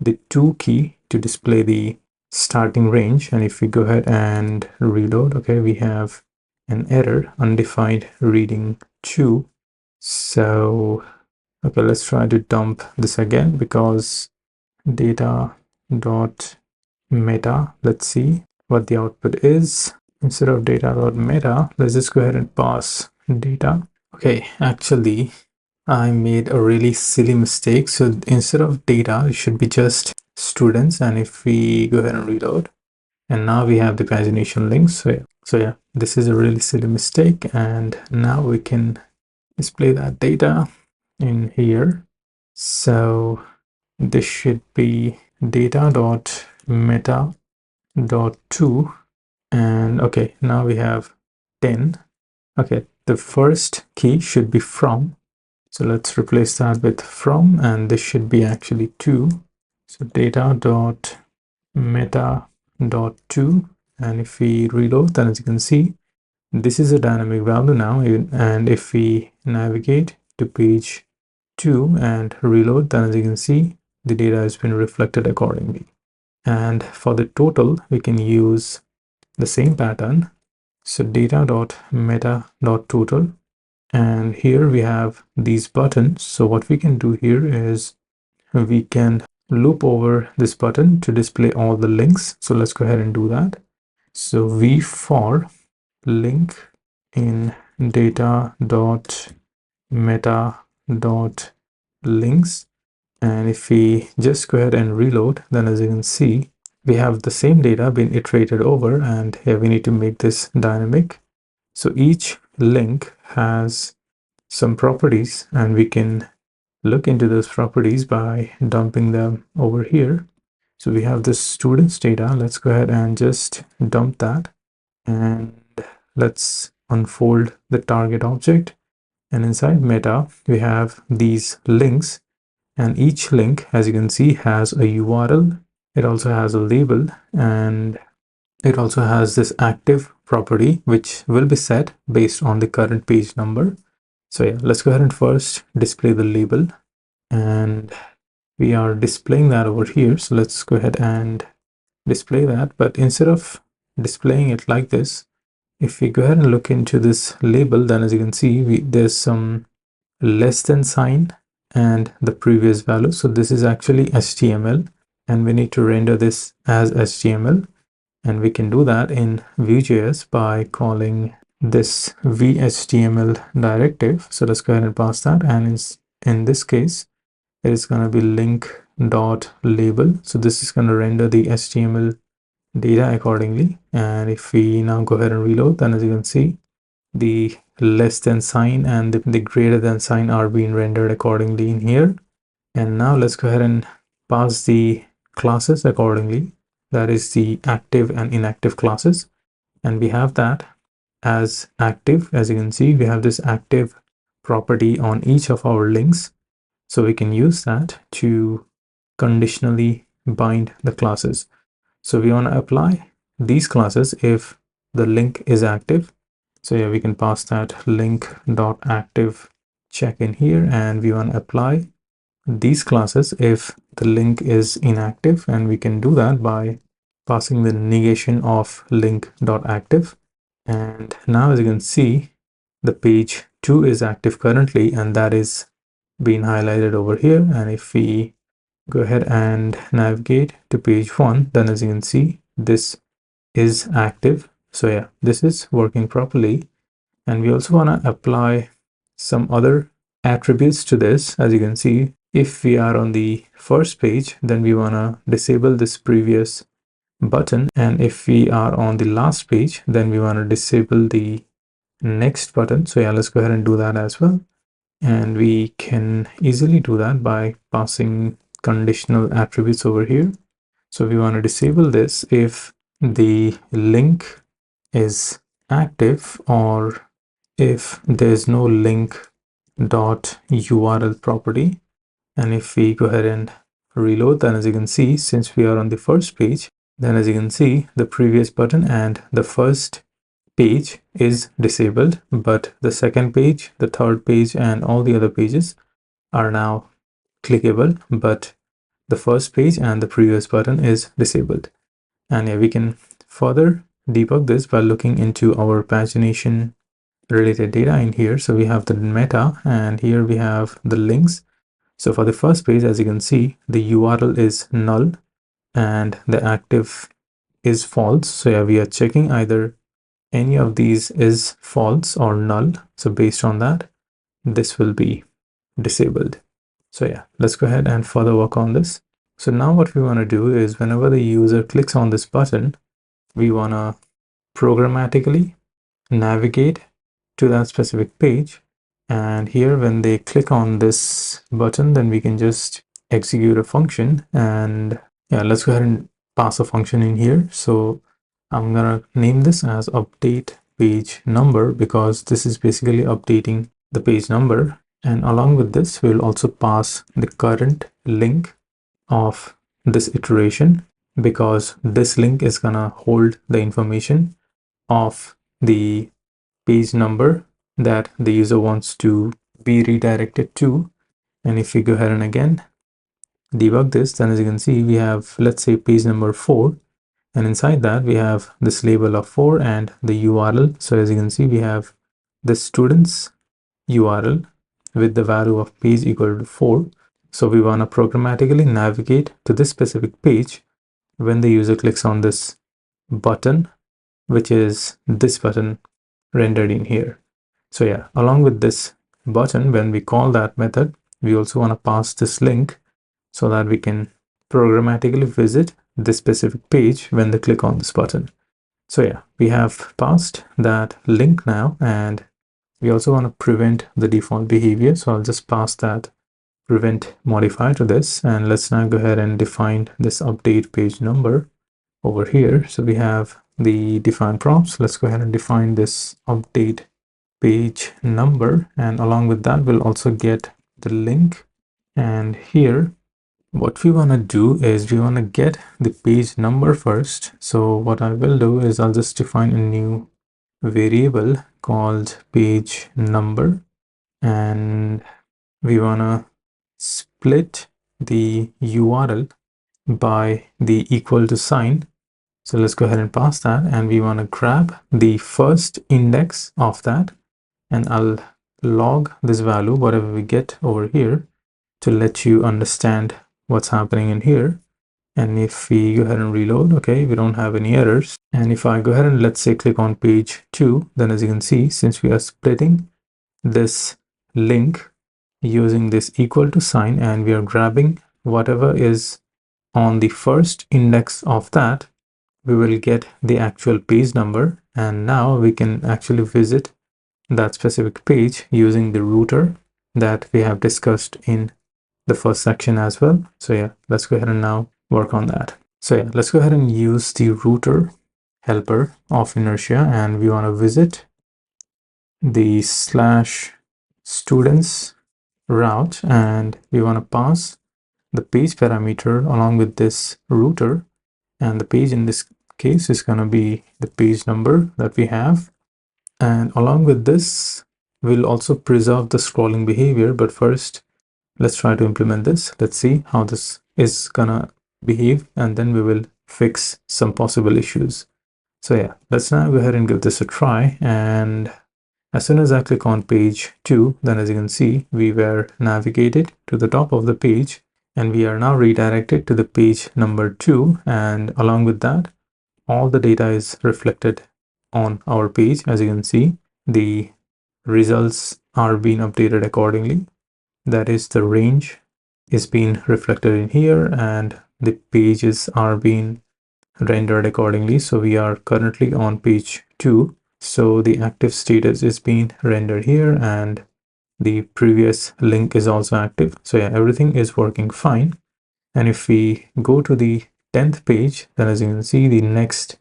the to key to display the starting range. And if we go ahead and reload, okay, we have an error, undefined reading 2. So okay, let's try to dump this again because data.meta, let's see what the output is. Instead of data.meta, let's just go ahead and pass data. Okay, actually I made a really silly mistake. So instead of data, it should be just students. And if we go ahead and reload, and now we have the pagination links. So yeah, this is a really silly mistake. And now we can display that data in here. So this should be data.meta.to, and okay, now we have 10. Okay, the first key should be from, so let's replace that with from, and this should be actually to. So data.meta.to, and if we reload, then as you can see, this is a dynamic value now. And if we navigate to page 2 and reload, then as you can see, the data has been reflected accordingly. And for the total, we can use the same pattern. So data.meta.total, and here we have these buttons. So what we can do here is we can loop over this button to display all the links. So let's go ahead and do that. So v for link in data.meta.links, And if we just go ahead and reload, then as you can see, we have the same data being iterated over, and here we need to make this dynamic. So each link has some properties, and we can look into those properties by dumping them over here. So we have the students data. Let's go ahead and just dump that, and let's unfold the target object. And inside meta, we have these links, and each link, as you can see, has a URL. It also has a label, and it also has this active property, which will be set based on the current page number. So yeah, let's go ahead and first display the label, and we are displaying that over here. So let's go ahead and display that. But instead of displaying it like this, if we go ahead and look into this label, then as you can see, there's some less than sign and the previous value. So this is actually HTML, and we need to render this as HTML. And we can do that in Vue.js by calling this vhtml directive. So let's go ahead and pass that. And in this case, it is going to be link.label. So this is going to render the HTML data accordingly. And if we now go ahead and reload, then as you can see, the less than sign and the greater than sign are being rendered accordingly in here. And now let's go ahead and pass the classes accordingly. That is the active and inactive classes. And we have that as active. As you can see, we have this active property on each of our links. So we can use that to conditionally bind the classes. So we want to apply these classes if the link is active. So yeah, we can pass that link.active check in here, and we want to apply these classes if the link is inactive, and we can do that by passing the negation of link.active. And now as you can see, the page 2 is active currently, and that is being highlighted over here. And if we go ahead and navigate to page 1, then as you can see, this is active. So yeah, this is working properly. And we also want to apply some other attributes to this. As you can see, if we are on the first page, then we want to disable this previous button. And if we are on the last page, then we want to disable the next button. So yeah, let's go ahead and do that as well. And we can easily do that by passing conditional attributes over here. So we want to disable this if the link is active, or if there's no link dot URL property. And if we go ahead and reload, then as you can see, since we are on the first page, then as you can see, the previous button and the first page is disabled, but the second page, the third page, and all the other pages are now clickable, but the first page and the previous button is disabled. And yeah, we can further debug this by looking into our pagination related data in here. So we have the meta, and here we have the links. So for the first page, as you can see, the URL is null and the active is false. So yeah, we are checking either any of these is false or null. So based on that, this will be disabled. So yeah, let's go ahead and further work on this. So now what we want to do is whenever the user clicks on this button, we want to programmatically navigate to that specific page. And here, when they click on this button, then we can just execute a function. And yeah, let's go ahead and pass a function in here. So I'm gonna name this as update page number, because this is basically updating the page number. And along with this, we'll also pass the current link of this iteration, because this link is gonna hold the information of the page number that the user wants to be redirected to. And if we go ahead and again debug this, then as you can see, we have, let's say, page number 4, and inside that we have this label of 4 and the URL. So as you can see, we have the student's URL with the value of page equal to 4. So we want to programmatically navigate to this specific page when the user clicks on this button, which is this button rendered in here. So yeah, along with this button, when we call that method, we also want to pass this link so that we can programmatically visit this specific page when they click on this button. So yeah, we have passed that link now, and we also want to prevent the default behavior. So I'll just pass that prevent modifier to this, and let's now go ahead and define this update page number over here. So we have the define prompts. Let's go ahead and define this update page number, and along with that we'll also get the link. And here what we want to do is we want to get the page number first. So what I will do is I'll just define a new variable called page number, and we want to split the URL by the equal to sign. So let's go ahead and pass that, and we want to grab the first index of that, and I'll log this value, whatever we get over here, to let you understand what's happening in here. And if we go ahead and reload, okay, we don't have any errors. And if I go ahead and let's say click on page 2, then as you can see, since we are splitting this link using this equal to sign, and we are grabbing whatever is on the first index of that, we will get the actual page number. And now we can actually visit that specific page using the router that we have discussed in the first section as well. So yeah, let's go ahead and now work on that. So yeah, let's go ahead and use the router helper of Inertia, and we want to visit the /students route, and we want to pass the page parameter along with this router, and the page in this case is going to be the page number that we have. And along with this, we'll also preserve the scrolling behavior. But first, let's try to implement this. Let's see how this is gonna behave, and then we will fix some possible issues. So yeah, let's now go ahead and give this a try. And as soon as I click on page 2, then as you can see, we were navigated to the top of the page, and we are now redirected to the page number 2. And along with that, all the data is reflected on our page. As you can see, the results are being updated accordingly. That is, the range is being reflected in here, and the pages are being rendered accordingly. So we are currently on page 2. So the active status is being rendered here, and the previous link is also active. So yeah, everything is working fine. And if we go to the 10th page, then as you can see, the next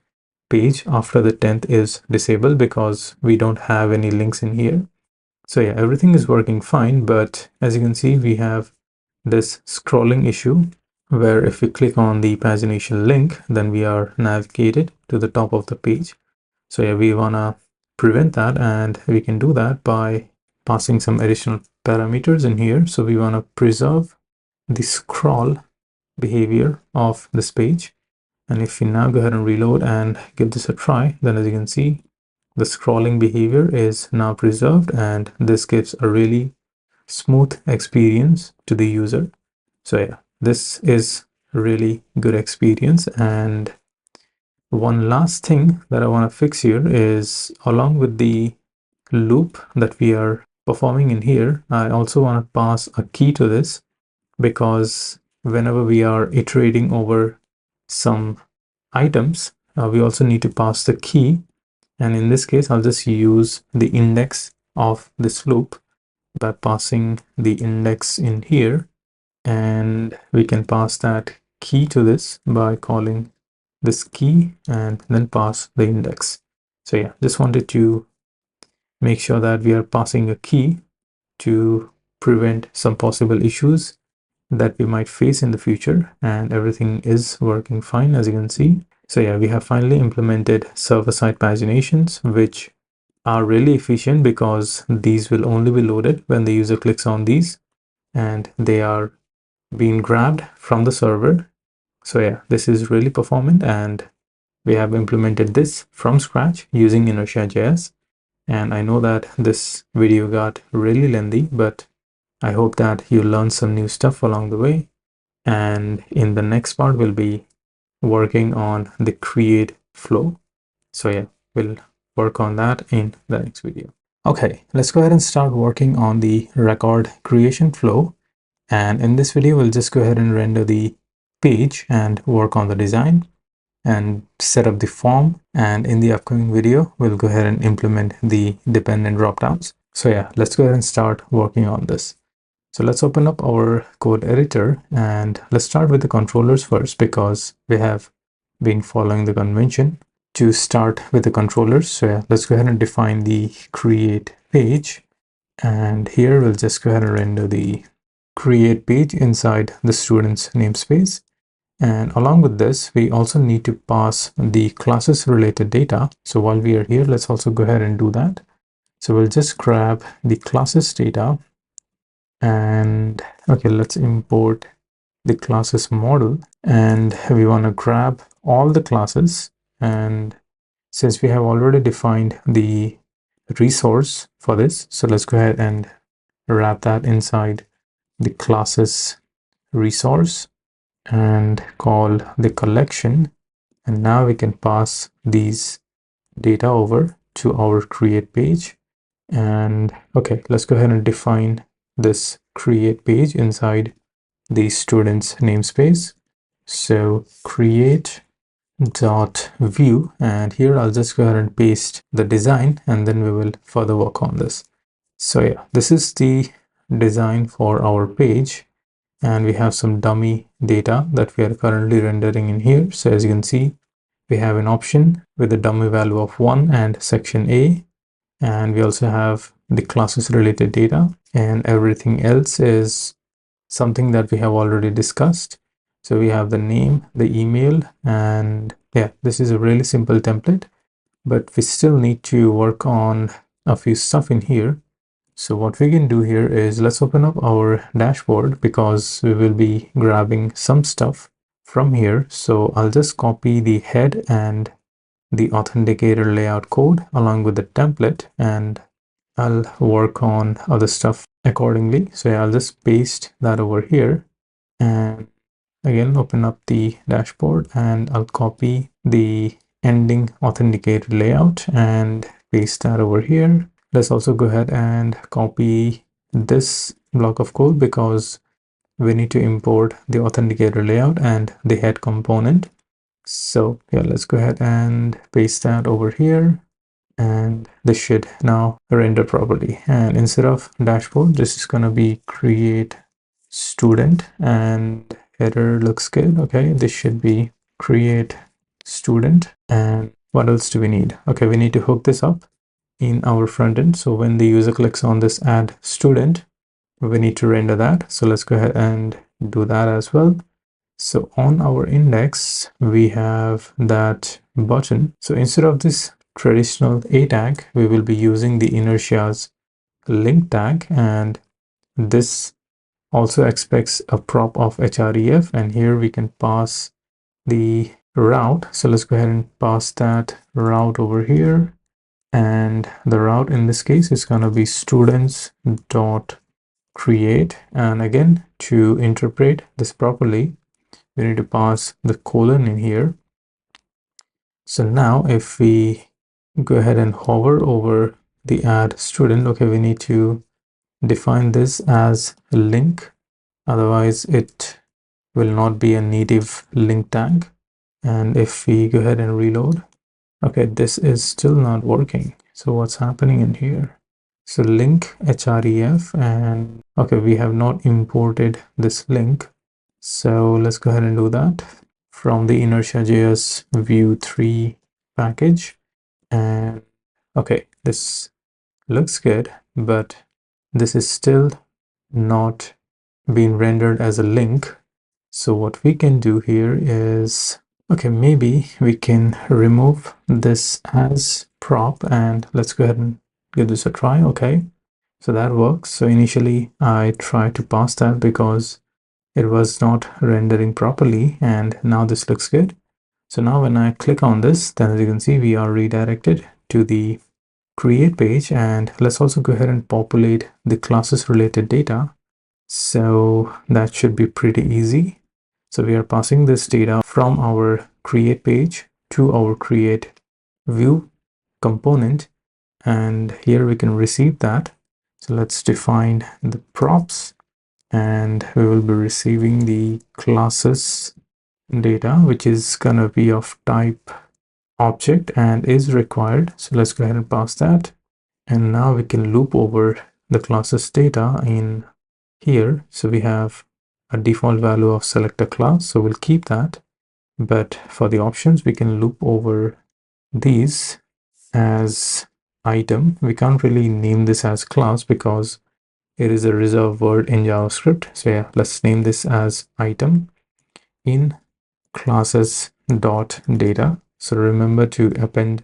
page after the 10th is disabled because we don't have any links in here. So yeah, everything is working fine, but as you can see, we have this scrolling issue where if we click on the pagination link, then we are navigated to the top of the page. So yeah, we want to prevent that, and we can do that by passing some additional parameters in here. So we want to preserve the scroll behavior of this page. And if we now go ahead and reload and give this a try, then as you can see, the scrolling behavior is now preserved, and this gives a really smooth experience to the user. So yeah, this is really good experience. And one last thing that I want to fix here is, along with the loop that we are performing in here, I also want to pass a key to this, because whenever we are iterating over some items, we also need to pass the key. And in this case, I'll just use the index of this loop by passing the index in here, and we can pass that key to this by calling this key and then pass the index. So yeah, just wanted to make sure that we are passing a key to prevent some possible issues that we might face in the future, and everything is working fine, as you can see. So yeah, we have finally implemented server-side paginations, which are really efficient because these will only be loaded when the user clicks on these, and they are being grabbed from the server. So yeah, this is really performant, and we have implemented this from scratch using Inertia.js. And I know that this video got really lengthy, but I hope that you learned some new stuff along the way. And in the next part, we'll be working on the create flow. So yeah, we'll work on that in the next video. Okay, let's go ahead and start working on the record creation flow. And in this video, we'll just go ahead and render the page and work on the design and set up the form. And in the upcoming video, we'll go ahead and implement the dependent dropdowns. So yeah, let's go ahead and start working on this. So let's open up our code editor and let's start with the controllers first, because we have been following the convention to start with the controllers. So yeah, let's go ahead and define the create page. And here we'll just go ahead and render the create page inside the student's namespace. And along with this, we also need to pass the classes related data. So while we are here, let's also go ahead and do that. So we'll just grab the classes data and okay, let's import the classes model, and we want to grab all the classes. And since we have already defined the resource for this, so let's go ahead and wrap that inside the classes resource and call the collection. And now we can pass these data over to our create page. And okay, let's go ahead and define this create page inside the student's namespace. So create dot view, and here I'll just go ahead and paste the design, and then we will further work on this. So yeah, this is the design for our page, and we have some dummy data that we are currently rendering in here. So as you can see, we have an option with a dummy value of 1 and section A, and we also have the classes related data, and everything else is something that we have already discussed. So we have the name, the email, and yeah, this is a really simple template, but we still need to work on a few stuff in here. So what we can do here is let's open up our dashboard, because we will be grabbing some stuff from here. So I'll just copy the head and the authenticator layout code along with the template, and I'll work on other stuff accordingly. So yeah, I'll just paste that over here, and again open up the dashboard, and I'll copy the ending authenticator layout and paste that over here. Let's also go ahead and copy this block of code, because we need to import the authenticator layout and the head component. So yeah, let's go ahead and paste that over here, and this should now render properly. And instead of dashboard, this is going to be create student, and header looks good. Okay, this should be create student. And what else do we need? Okay, we need to hook this up in our front end. So when the user clicks on this add student, we need to render that. So let's go ahead and do that as well. So on our index, we have that button. So instead of this traditional A tag, we will be using the Inertia's link tag, and this also expects a prop of href, and here we can pass the route. So let's go ahead and pass that route over here, and the route in this case is going to be students dot create. And again, to interpret this properly, we need to pass the colon in here. So now if we go ahead and hover over the add student, okay, we need to define this as a link, otherwise it will not be a native link tag. And if we go ahead and reload, okay, this is still not working. So what's happening in here? So link href, and okay, we have not imported this link. So let's go ahead and do that from the Inertia.js Vue 3 package. And okay, this looks good, but this is still not being rendered as a link. So what we can do here is, okay, maybe we can remove this as prop, and let's go ahead and give this a try. Okay, so that works. So initially I tried to pass that because it was not rendering properly, and now this looks good. So now when I click on this, then as you can see, we are redirected to the create page. And let's also go ahead and populate the classes related data. So that should be pretty easy. So we are passing this data from our create page to our create Vue component, and here we can receive that. So let's define the props, and we will be receiving the classes data, which is gonna be of type object and is required. So let's go ahead and pass that. And now we can loop over the classes data in here. So we have a default value of selector class, so we'll keep that. But for the options, we can loop over these as item. We can't really name this as class because it is a reserved word in JavaScript. So yeah, let's name this as item in classes dot data. So remember to append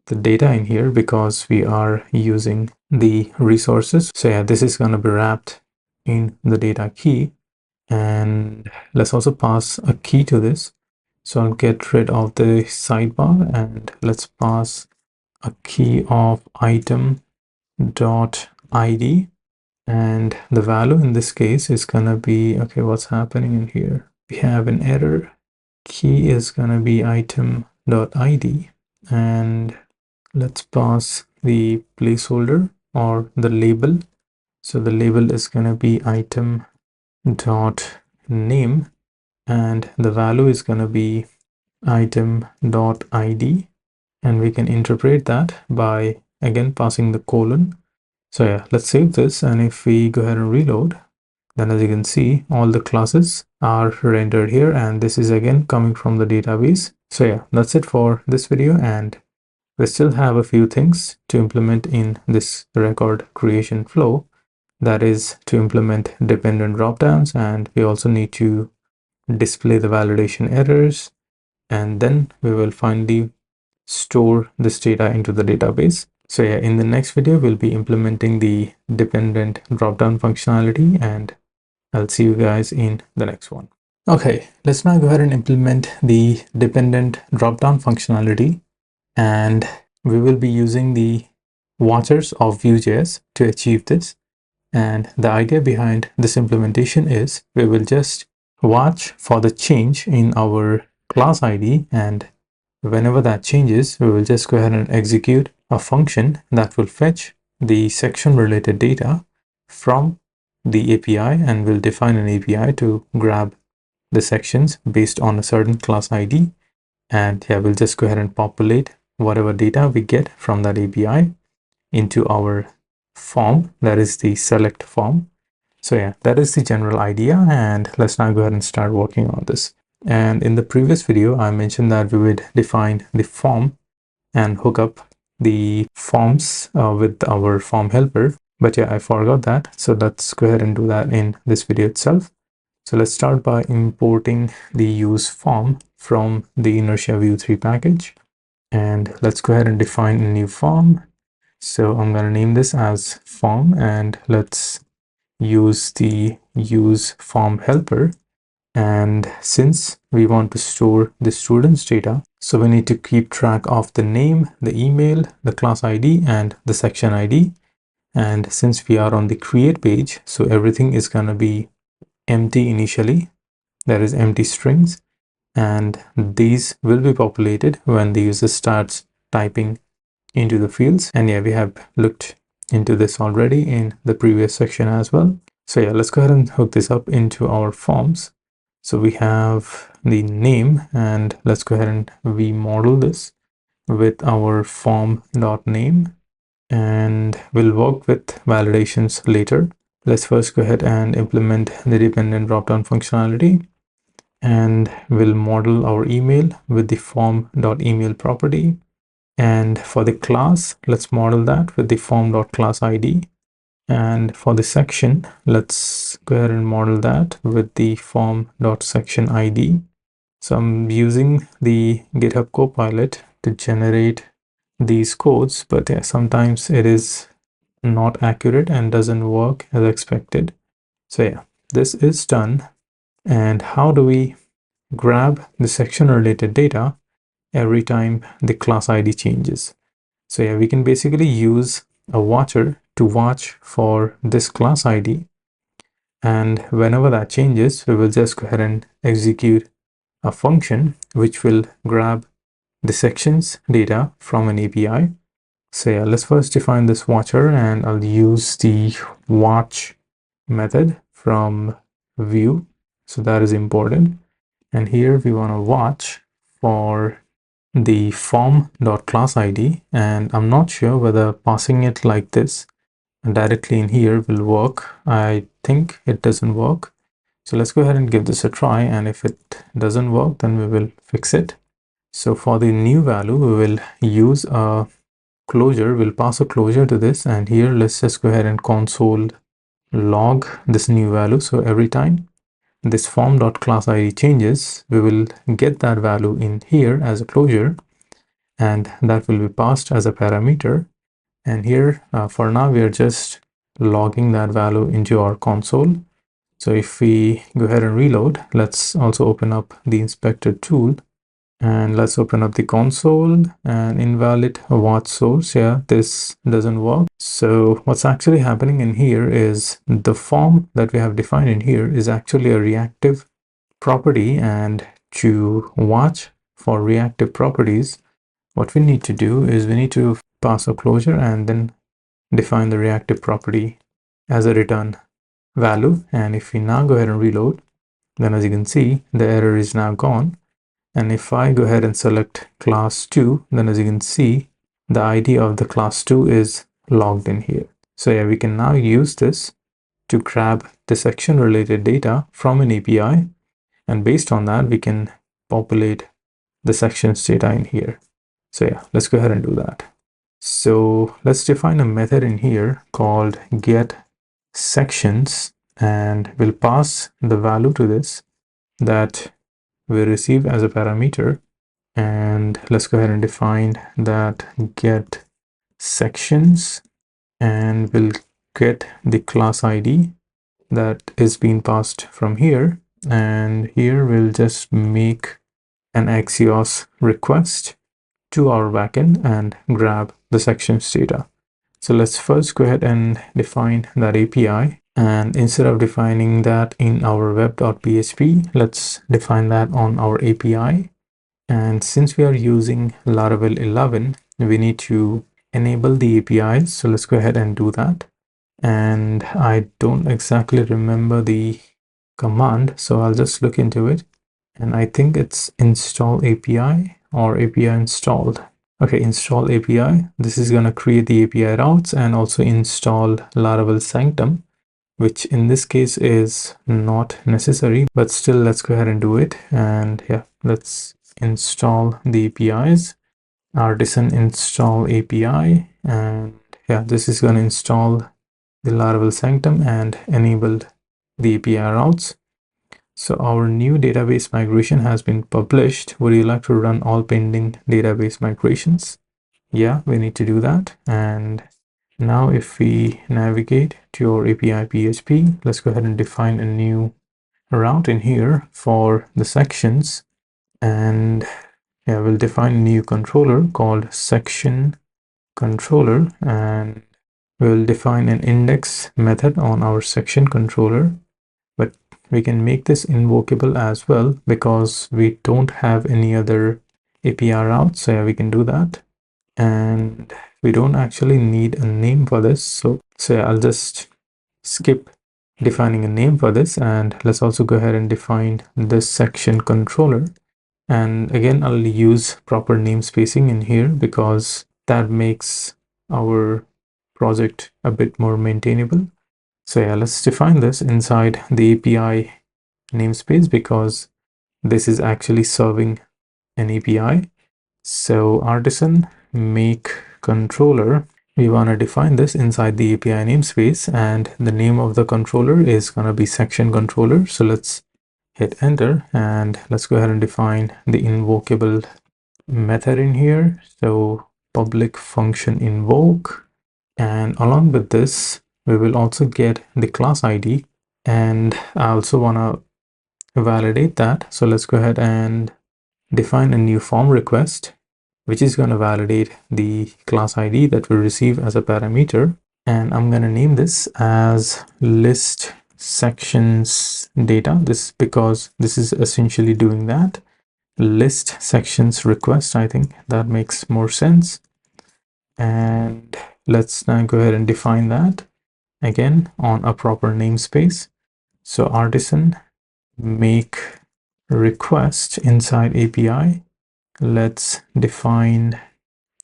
the data in here because we are using the resources. So yeah, this is going to be wrapped in the data key, and let's also pass a key to this. So I'll get rid of the sidebar and let's pass a key of item dot id, and the value in this case is gonna be, okay, what's happening in here? We have an error. Key is gonna be item dot id, and let's pass the placeholder or the label. So the label is gonna be item dot name, and the value is gonna be item dot id, and we can interpret that by again passing the colon. So yeah, let's save this, and if we go ahead and reload, then as you can see, all the classes are rendered here, and this is again coming from the database. So yeah, that's it for this video, and we still have a few things to implement in this record creation flow. That is to implement dependent dropdowns, and we also need to display the validation errors, and then we will finally store this data into the database. So yeah, in the next video, we'll be implementing the dependent dropdown functionality, and I'll see you guys in the next one. Okay, let's now go ahead and implement the dependent dropdown functionality, and we will be using the watchers of Vue.js to achieve this. And the idea behind this implementation is we will just watch for the change in our class ID, and whenever that changes, we will just go ahead and execute a function that will fetch the section related data from the API, and we'll define an API to grab the sections based on a certain class ID. And yeah, we'll just go ahead and populate whatever data we get from that API into our form, that is the select form. So yeah, that is the general idea, and let's now go ahead and start working on this. And in the previous video, I mentioned that we would define the form and hook up the forms with our form helper. But yeah, I forgot that. So let's go ahead and do that in this video itself. So let's start by importing the use form from the Inertia Vue 3 package. And let's go ahead and define a new form. So I'm going to name this as form, and let's use the use form helper. And since we want to store the student's data, so we need to keep track of the name, the email, the class ID, and the section ID. And since we are on the create page, so everything is going to be empty initially, that is empty strings, and these will be populated when the user starts typing into the fields. And yeah, we have looked into this already in the previous section as well. So yeah, let's go ahead and hook this up into our forms. So we have the name, and let's go ahead and we model this with our form.name, and we'll work with validations later. Let's first go ahead and implement the dependent dropdown functionality, and we'll model our email with the form.email property. And for the class, let's model that with the form.class ID. And for the section, let's go ahead and model that with the form.section ID. So I'm using the GitHub Copilot to generate these codes, but yeah, sometimes it is not accurate and doesn't work as expected. So yeah, this is done. And how do we grab the section related data every time the class ID changes? So yeah, we can basically use a watcher to watch for this class ID, and whenever that changes, we will just go ahead and execute a function which will grab the sections data from an API. So yeah, let's first define this watcher, and I'll use the watch method from Vue. So that is important. And here we want to watch for the form.class ID, and I'm not sure whether passing it like this directly in here will work. I think it doesn't work. So let's go ahead and give this a try, and if it doesn't work, then we will fix it. So for the new value, we will use a closure. We'll pass a closure to this, and here let's just go ahead and console log this new value. So every time this form.class ID changes, we will get that value in here as a closure, and that will be passed as a parameter. And here for now we are just logging that value into our console. So if we go ahead and reload, let's also open up the inspector tool, and let's open up the console. And invalid watch source, yeah, this doesn't work. So what's actually happening in here is the form that we have defined in here is actually a reactive property, and to watch for reactive properties, what we need to do is we need to pass a closure and then define the reactive property as a return value. And if we now go ahead and reload, then as you can see, the error is now gone. And if I go ahead and select class 2, then as you can see, the ID of the class 2 is logged in here. So yeah, we can now use this to grab the section related data from an API, and based on that, we can populate the sections data in here. So yeah, let's go ahead and do that. So let's define a method in here called get sections, and we'll pass the value to this that we receive as a parameter. And let's go ahead and define that get sections, and we'll get the class ID that is being passed from here. And here we'll just make an Axios request to our backend and grab the sections data. So let's first go ahead and define that API. And instead of defining that in our web.php, let's define that on our API. And since we are using Laravel 11, we need to enable the APIs. So let's go ahead and do that. And I don't exactly remember the command, so I'll just look into it. And I think it's install API or API installed. Okay, install API. This is going to create the API routes and also install Laravel Sanctum, which in this case is not necessary, but still let's go ahead and do it. And yeah, let's install the APIs. Artisan install API, and yeah, this is going to install the Laravel Sanctum and enable the API routes. So our new database migration has been published. Would you like to run all pending database migrations? Yeah, we need to do that. And now if we navigate to our API PHP, let's go ahead and define a new route in here for the sections. And yeah, we'll define a new controller called section controller, and we'll define an index method on our section controller. But we can make this invocable as well because we don't have any other API route. So yeah, we can do that. And we don't actually need a name for this. So yeah, I'll just skip defining a name for this. And let's also go ahead and define this section controller. And again, I'll use proper namespacing in here because that makes our project a bit more maintainable. So yeah, let's define this inside the API namespace because this is actually serving an API. So artisan make controller, we want to define this inside the API namespace, and the name of the controller is going to be section controller. So let's hit enter, and let's go ahead and define the invocable method in here. So public function invoke, and along with this we will also get the class ID, and I also want to validate that. So let's go ahead and define a new form request, which is going to validate the class ID that we receive as a parameter. And I'm going to name this as list sections data. This because this is essentially doing that. List sections request, I think that makes more sense. And let's now go ahead and define that again on a proper namespace. So artisan make request inside API. Let's define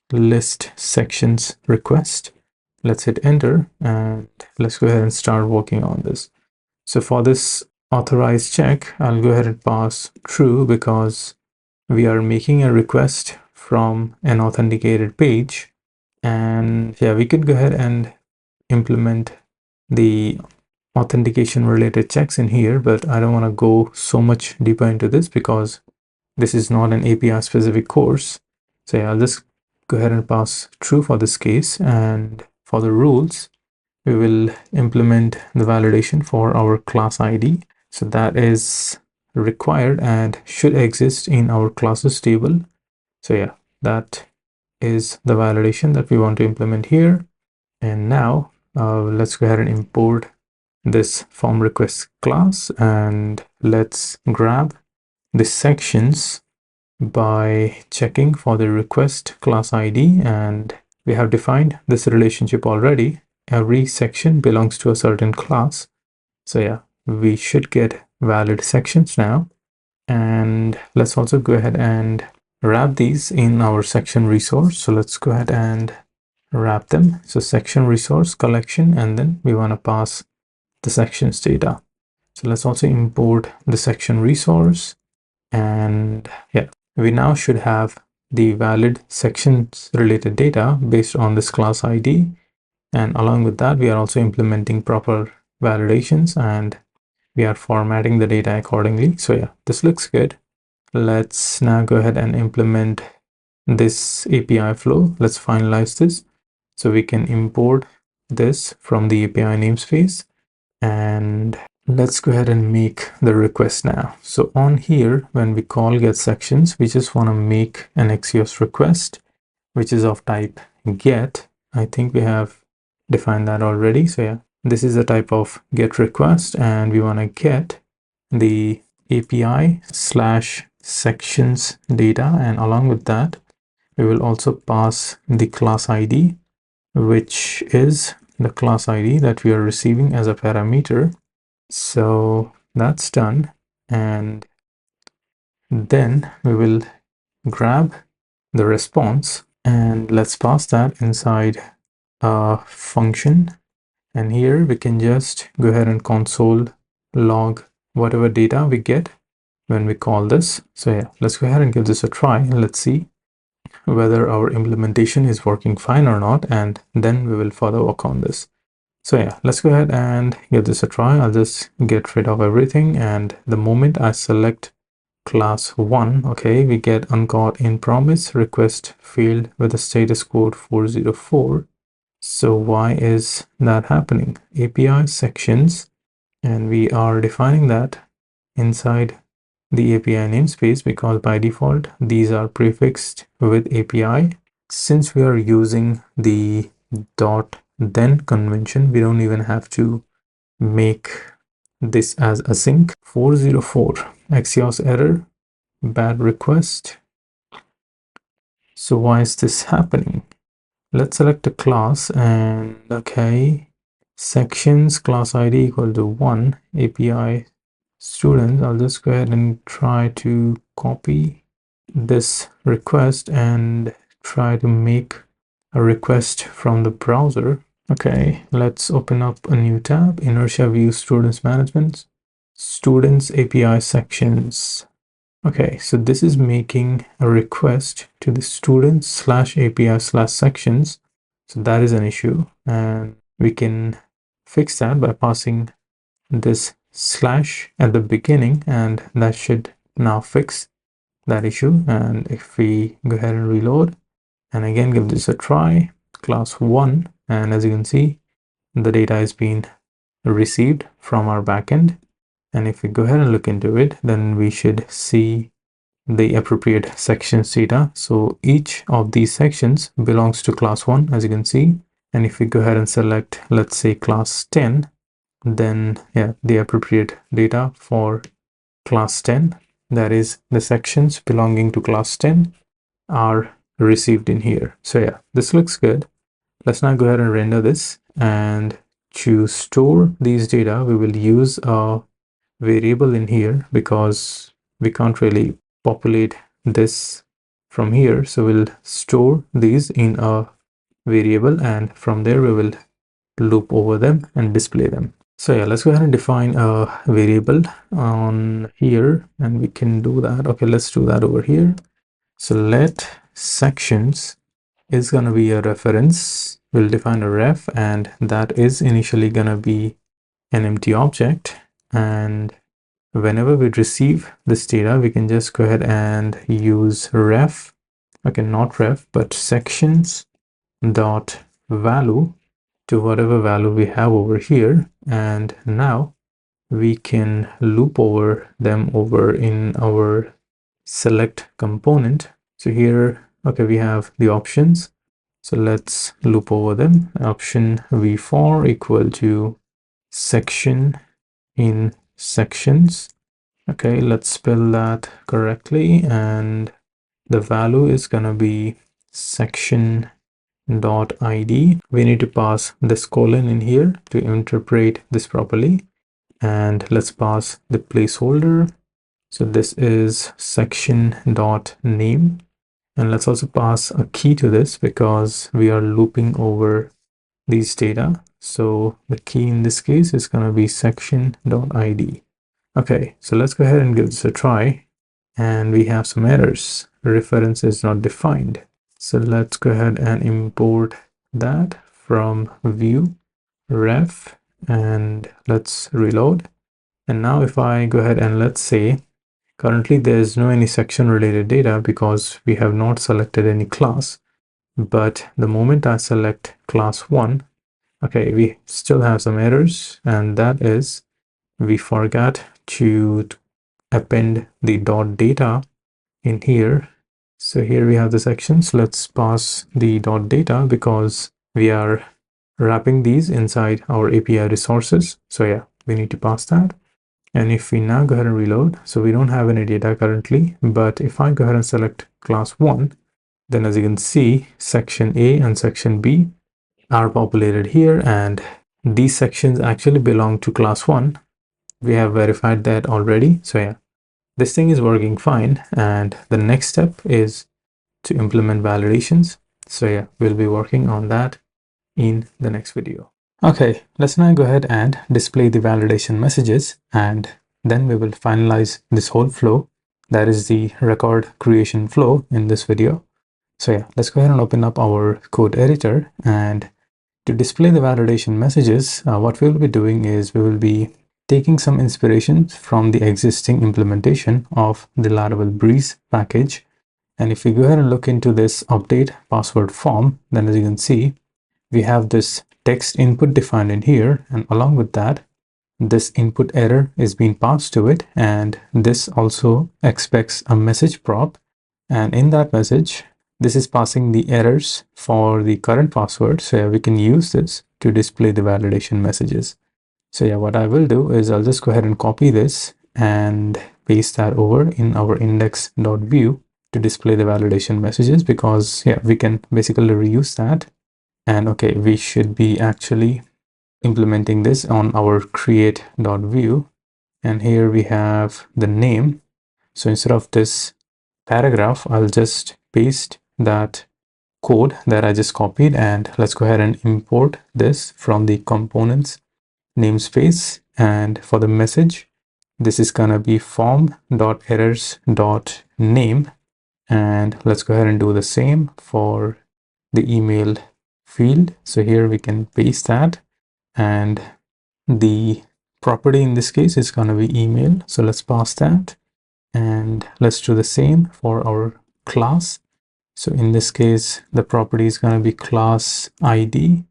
list sections request. Let's hit enter and let's go ahead and start working on this. So for this authorize check, I'll go ahead and pass true because we are making a request from an authenticated page. And yeah, we could go ahead and implement the authentication related checks in here, but I don't want to go so much deeper into this because this is not an API specific course. So yeah, I'll just go ahead and pass true for this case. And for the rules, we will implement the validation for our class ID. So that is required and should exist in our classes table. So yeah, that is the validation that we want to implement here. And now let's go ahead and import this form request class and let's grab the sections by checking for the request class ID, and we have defined this relationship already. Every section belongs to a certain class. So yeah, we should get valid sections now. And let's also go ahead and wrap these in our section resource. So let's go ahead and wrap them. So section resource collection, and then we want to pass the sections data. So let's also import the section resource. And yeah, we now should have the valid sections related data based on this class ID. And along with that, we are also implementing proper validations and we are formatting the data accordingly. So yeah, this looks good. Let's now go ahead and implement this API flow. Let's finalize this. So we can import this from the API namespace, and let's go ahead and make the request now. So on here, when we call get sections, we just want to make an Axios request, which is of type get. I think we have defined that already. So yeah, this is a type of get request, and we want to get the API / sections data. And along with that, we will also pass the class ID, which is the class ID that we are receiving as a parameter. So that's done. And then we will grab the response and let's pass that inside a function. And here we can just go ahead and console log whatever data we get when we call this. So yeah, let's go ahead and give this a try and let's see whether our implementation is working fine or not, and then we will further work on this. So yeah, let's go ahead and give this a try. I'll just get rid of everything, and the moment I select class 1, okay, we get uncaught in promise request field with a status code 404. So why is that happening? API sections, and we are defining that inside the API namespace because by default these are prefixed with API. Since we are using the .then convention, we don't even have to make this as async. 404 Axios error, bad request. So why is this happening? Let's select a class and okay, sections class ID equal to 1 API students. I'll just go ahead and try to copy this request and try to make a request from the browser. Okay, let's open up a new tab, Inertia Vue Students Management, Students API sections. Okay, so this is making a request to the students / API / sections. So that is an issue, and we can fix that by passing this / at the beginning, and that should now fix that issue. And if we go ahead and reload and again give this a try, class 1, and as you can see, the data is being received from our backend. And if we go ahead and look into it, then we should see the appropriate sections data. So each of these sections belongs to class 1, as you can see. And if we go ahead and select, let's say class 10, then yeah, the appropriate data for class 10, that is the sections belonging to class 10, are received in here. So yeah, this looks good. Let's now go ahead and render this, and to store these data we will use a variable in here because we can't really populate this from here. So we'll store these in a variable, and from there we will loop over them and display them. So yeah, let's go ahead and define a variable on here, and we can do that. Okay, let's do that over here. So let sections is going to be a reference. We'll define a ref, and that is initially going to be an empty object. And whenever we receive this data, we can just go ahead and use ref. Okay, not ref, but sections dot value to whatever value we have over here. And now we can loop over them over in our select component. So here, okay, we have the options. So let's loop over them. Option v4 equal to section in sections. Okay, let's spell that correctly. And the value is going to be section dot id. We need to pass this colon in here to interpret this properly. And let's pass the placeholder. So this is section dot name. And let's also pass a key to this because we are looping over these data. So the key in this case is going to be section dot id. Okay, so let's go ahead and give this a try. And we have some errors. Reference is not defined. So let's go ahead and import that from Vue ref, and let's reload. And now if I go ahead and let's say currently there's no any section related data because we have not selected any class. But the moment I select class 1, okay, we still have some errors, and that is we forgot to append the dot data in here. So here we have the sections. Let's pass the dot data because we are wrapping these inside our API resources. So yeah, we need to pass that. And if we now go ahead and reload, so we don't have any data currently, but if I go ahead and select class 1, then as you can see, section A and section B are populated here, and these sections actually belong to class 1. We have verified that already. So yeah, this thing is working fine. And the next step is to implement validations. So yeah, we'll be working on that in the next video. Okay, let's now go ahead and display the validation messages, and then we will finalize this whole flow. That is the record creation flow in this video. So yeah, let's go ahead and open up our code editor, and to display the validation messages, what we'll be doing is we will be taking some inspiration from the existing implementation of the Laravel Breeze package. And if we go ahead and look into this update password form, then as you can see, we have this text input defined in here, and along with that, this input error is being passed to it, and this also expects a message prop, and in that message this is passing the errors for the current password. So yeah, we can use this to display the validation messages. So yeah, what I will do is I'll just go ahead and copy this and paste that over in our index.vue to display the validation messages, because yeah, we can basically reuse that. And okay, we should be actually implementing this on our create.vue, and here we have the name. So instead of this paragraph, I'll just paste that code that I just copied, and let's go ahead and import this from the components namespace. And for the message, this is gonna be form.errors.name, and let's go ahead and do the same for the email field. So here we can paste that, and the property in this case is going to be email. So let's pass that, and let's do the same for our class. So in this case, the property is going to be class ID,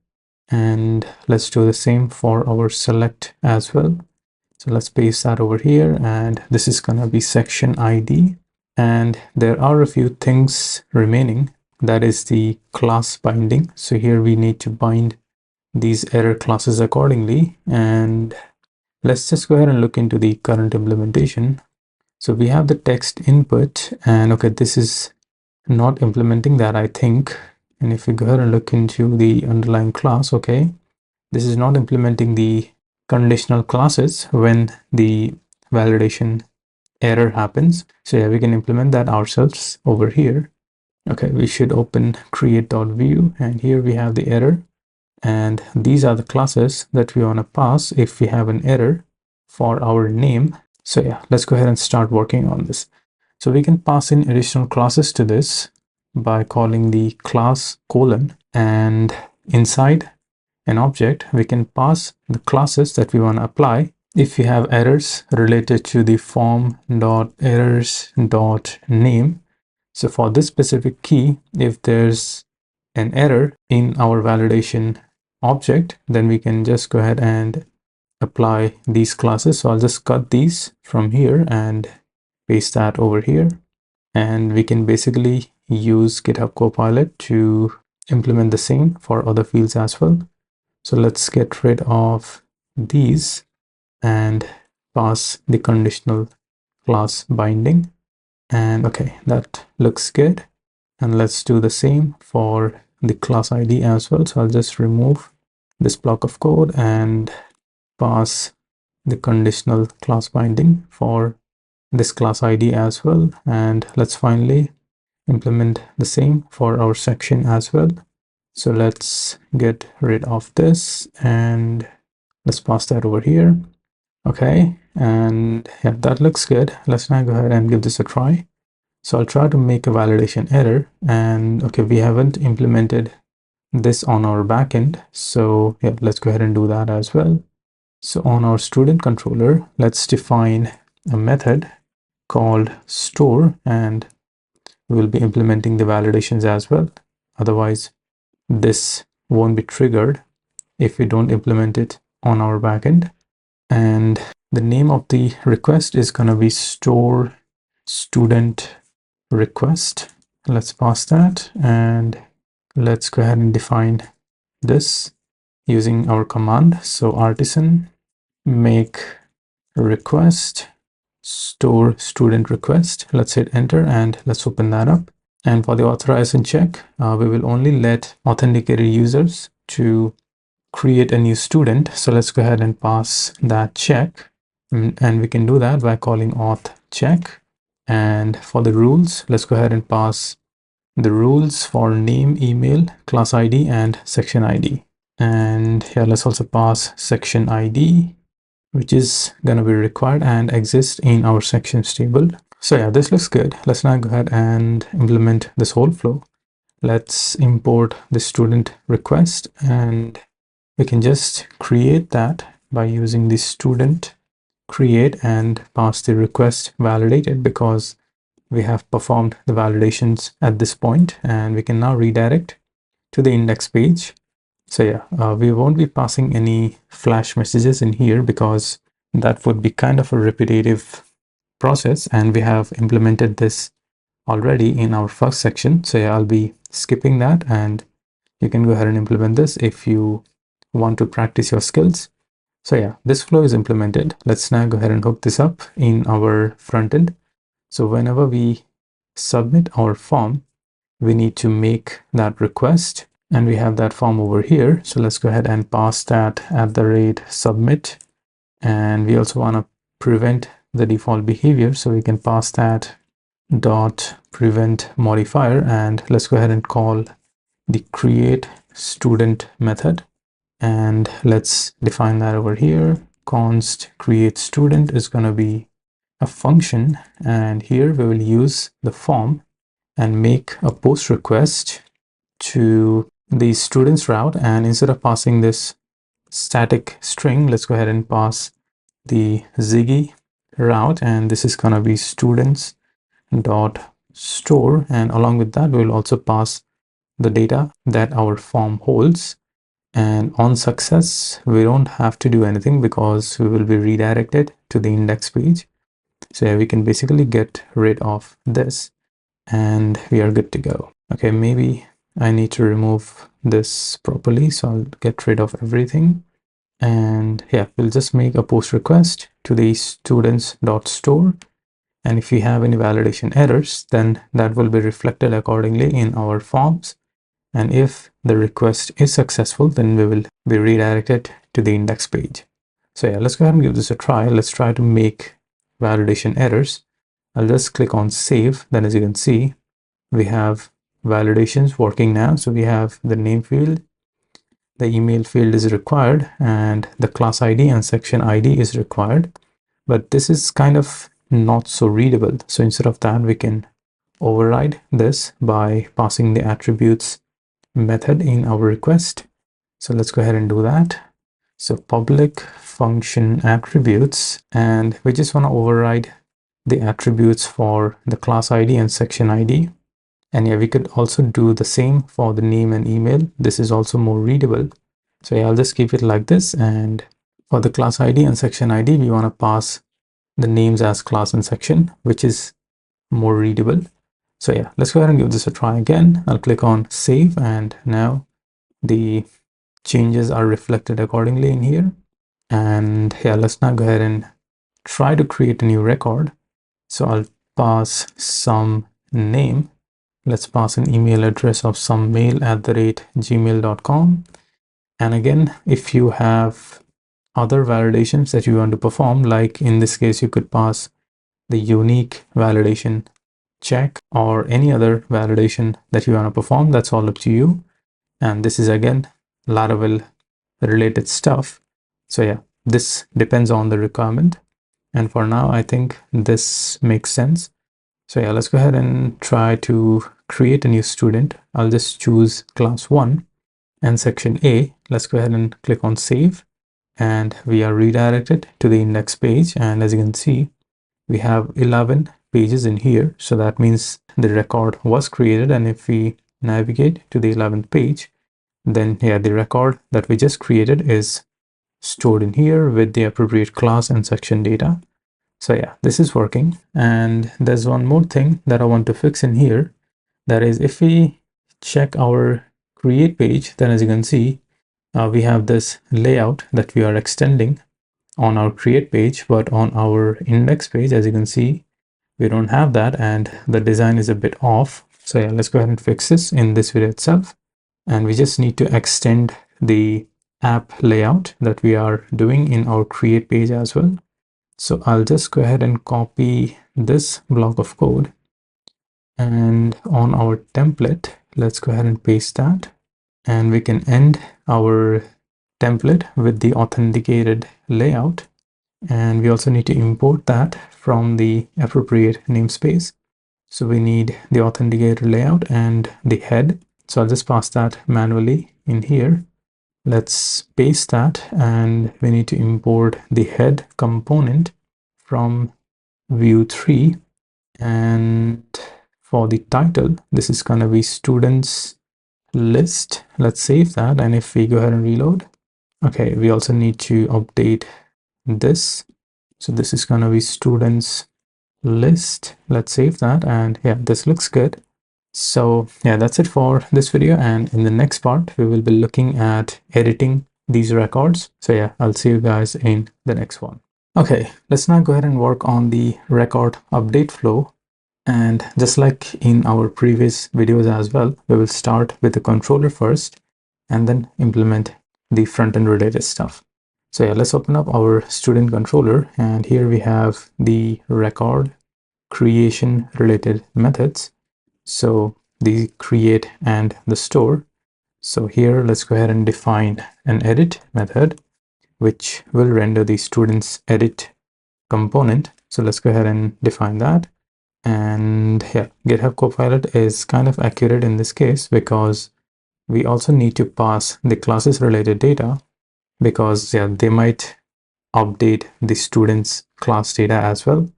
and let's do the same for our select as well. So let's paste that over here, and this is going to be section ID. And there are a few things remaining. That is the class binding. So here we need to bind these error classes accordingly. And let's just go ahead and look into the current implementation. So we have the text input, and okay, this is not implementing that, I think. And if we go ahead and look into the underlying class, okay, this is not implementing the conditional classes when the validation error happens. So yeah, we can implement that ourselves over here. Okay, we should open create.vue, and here we have the error, and these are the classes that we want to pass if we have an error for our name. So yeah, let's go ahead and start working on this. So we can pass in additional classes to this by calling the class colon, and inside an object we can pass the classes that we want to apply if we have errors related to the form.errors.name. So for this specific key, if there's an error in our validation object, then we can just go ahead and apply these classes. So I'll just cut these from here and paste that over here. And we can basically use GitHub Copilot to implement the same for other fields as well. So let's get rid of these and pass the conditional class binding. And okay, that looks good. And let's do the same for the class ID as well. So I'll just remove this block of code and pass the conditional class binding for this class ID as well. And let's finally implement the same for our section as well. So let's get rid of this and let's pass that over here. Okay, and yeah, that looks good. Let's now go ahead and give this a try. So I'll try to make a validation error, and okay, we haven't implemented this on our backend. So yeah, let's go ahead and do that as well. So on our student controller, let's define a method called store, and we'll be implementing the validations as well. Otherwise, this won't be triggered if we don't implement it on our backend. And the name of the request is going to be store student request. Let's pass that, and let's go ahead and define this using our command. So artisan make request store student request. Let's hit enter and let's open that up. And for the authorization check, we will only let authenticated users to create a new student. So let's go ahead and pass that check, and we can do that by calling auth check. And for the rules, let's go ahead and pass the rules for name, email, class ID, and section ID. And here, let's also pass section ID, which is going to be required and exist in our sections table. So yeah, this looks good. Let's now go ahead and implement this whole flow. Let's import the student request, and we can just create that by using the student create and pass the request validated, because we have performed the validations at this point, and we can now redirect to the index page. So yeah, we won't be passing any flash messages in here because that would be kind of a repetitive process, and we have implemented this already in our first section. So yeah, I'll be skipping that, and you can go ahead and implement this if you want to practice your skills. So yeah, this flow is implemented. Let's now go ahead and hook this up in our front end. So whenever we submit our form, we need to make that request, and we have that form over here. So let's go ahead and pass that @submit. And we also want to prevent the default behavior, so we can pass that .prevent modifier, and let's go ahead and call the create student method, and let's define that over here. Const create student is going to be a function, and here we will use the form and make a post request to the students route. And instead of passing this static string, let's go ahead and pass the Ziggy route, and this is going to be students dot store, and along with that we will also pass the data that our form holds. And on success, we don't have to do anything because we will be redirected to the index page. So yeah, we can basically get rid of this and we are good to go. Okay, maybe I need to remove this properly, so I'll get rid of everything. And yeah, we'll just make a post request to the students.store. And if we have any validation errors, then that will be reflected accordingly in our forms. And if the request is successful, then we will be redirected to the index page. So yeah, let's go ahead and give this a try. Let's try to make validation errors. I'll just click on save. Then as you can see, we have validations working now. So we have the name field, the email field is required, and the class ID and section ID is required. But this is kind of not so readable. So instead of that, we can override this by passing the attributes method in our request. So let's go ahead and do that. So public function attributes, and we just want to override the attributes for the class ID and section ID. And yeah, we could also do the same for the name and email. This is also more readable. So yeah, I'll just keep it like this. And for the class ID and section ID, we want to pass the names as class and section, which is more readable. So yeah, let's go ahead and give this a try again. I'll click on save, and now the changes are reflected accordingly in here. And yeah, let's now go ahead and try to create a new record. So I'll pass some name. Let's pass an email address of somemail@gmail.com. And again, if you have other validations that you want to perform, like in this case, you could pass the unique validation check or any other validation that you want to perform. That's all up to you. And this is again Laravel related stuff. So yeah, this depends on the requirement. And for now, I think this makes sense. So yeah, let's go ahead and try to create a new student. I'll just choose class 1 and section A. Let's go ahead and click on save, and we are redirected to the index page. And as you can see, we have 11 pages in here. So that means the record was created. And if we navigate to the 11th page, then yeah, the record that we just created is stored in here with the appropriate class and section data. So yeah, this is working. And there's one more thing that I want to fix in here. That is, if we check our create page, then as you can see, we have this layout that we are extending on our create page, but on our index page, as you can see, we don't have that, and the design is a bit off. So yeah, let's go ahead and fix this in this video itself. And we just need to extend the app layout that we are doing in our create page as well. So I'll just go ahead and copy this block of code, and on our template, let's go ahead and paste that. And we can end our template with the authenticated layout. And we also need to import that from the appropriate namespace. So we need the authenticated layout and the head. So I'll just pass that manually in here. Let's paste that, and we need to import the head component from Vue 3. And for the title, this is going to be students list. Let's save that. And if we go ahead and reload, okay, we also need to update this. So this is going to be students list. Let's save that. And yeah, this looks good. So yeah, that's it for this video. And in the next part, we will be looking at editing these records. So yeah, I'll see you guys in the next one. Okay, let's now go ahead and work on the record update flow. And just like in our previous videos as well, we will start with the controller first and then implement the front-end related stuff. So yeah, let's open up our student controller, and here we have the record creation related methods. So the create and the store. So here, let's go ahead and define an edit method, which will render the student's edit component. So let's go ahead and define that. And yeah, GitHub Copilot is kind of accurate in this case because we also need to pass the classes related data, because yeah, they might update the student's class data as well.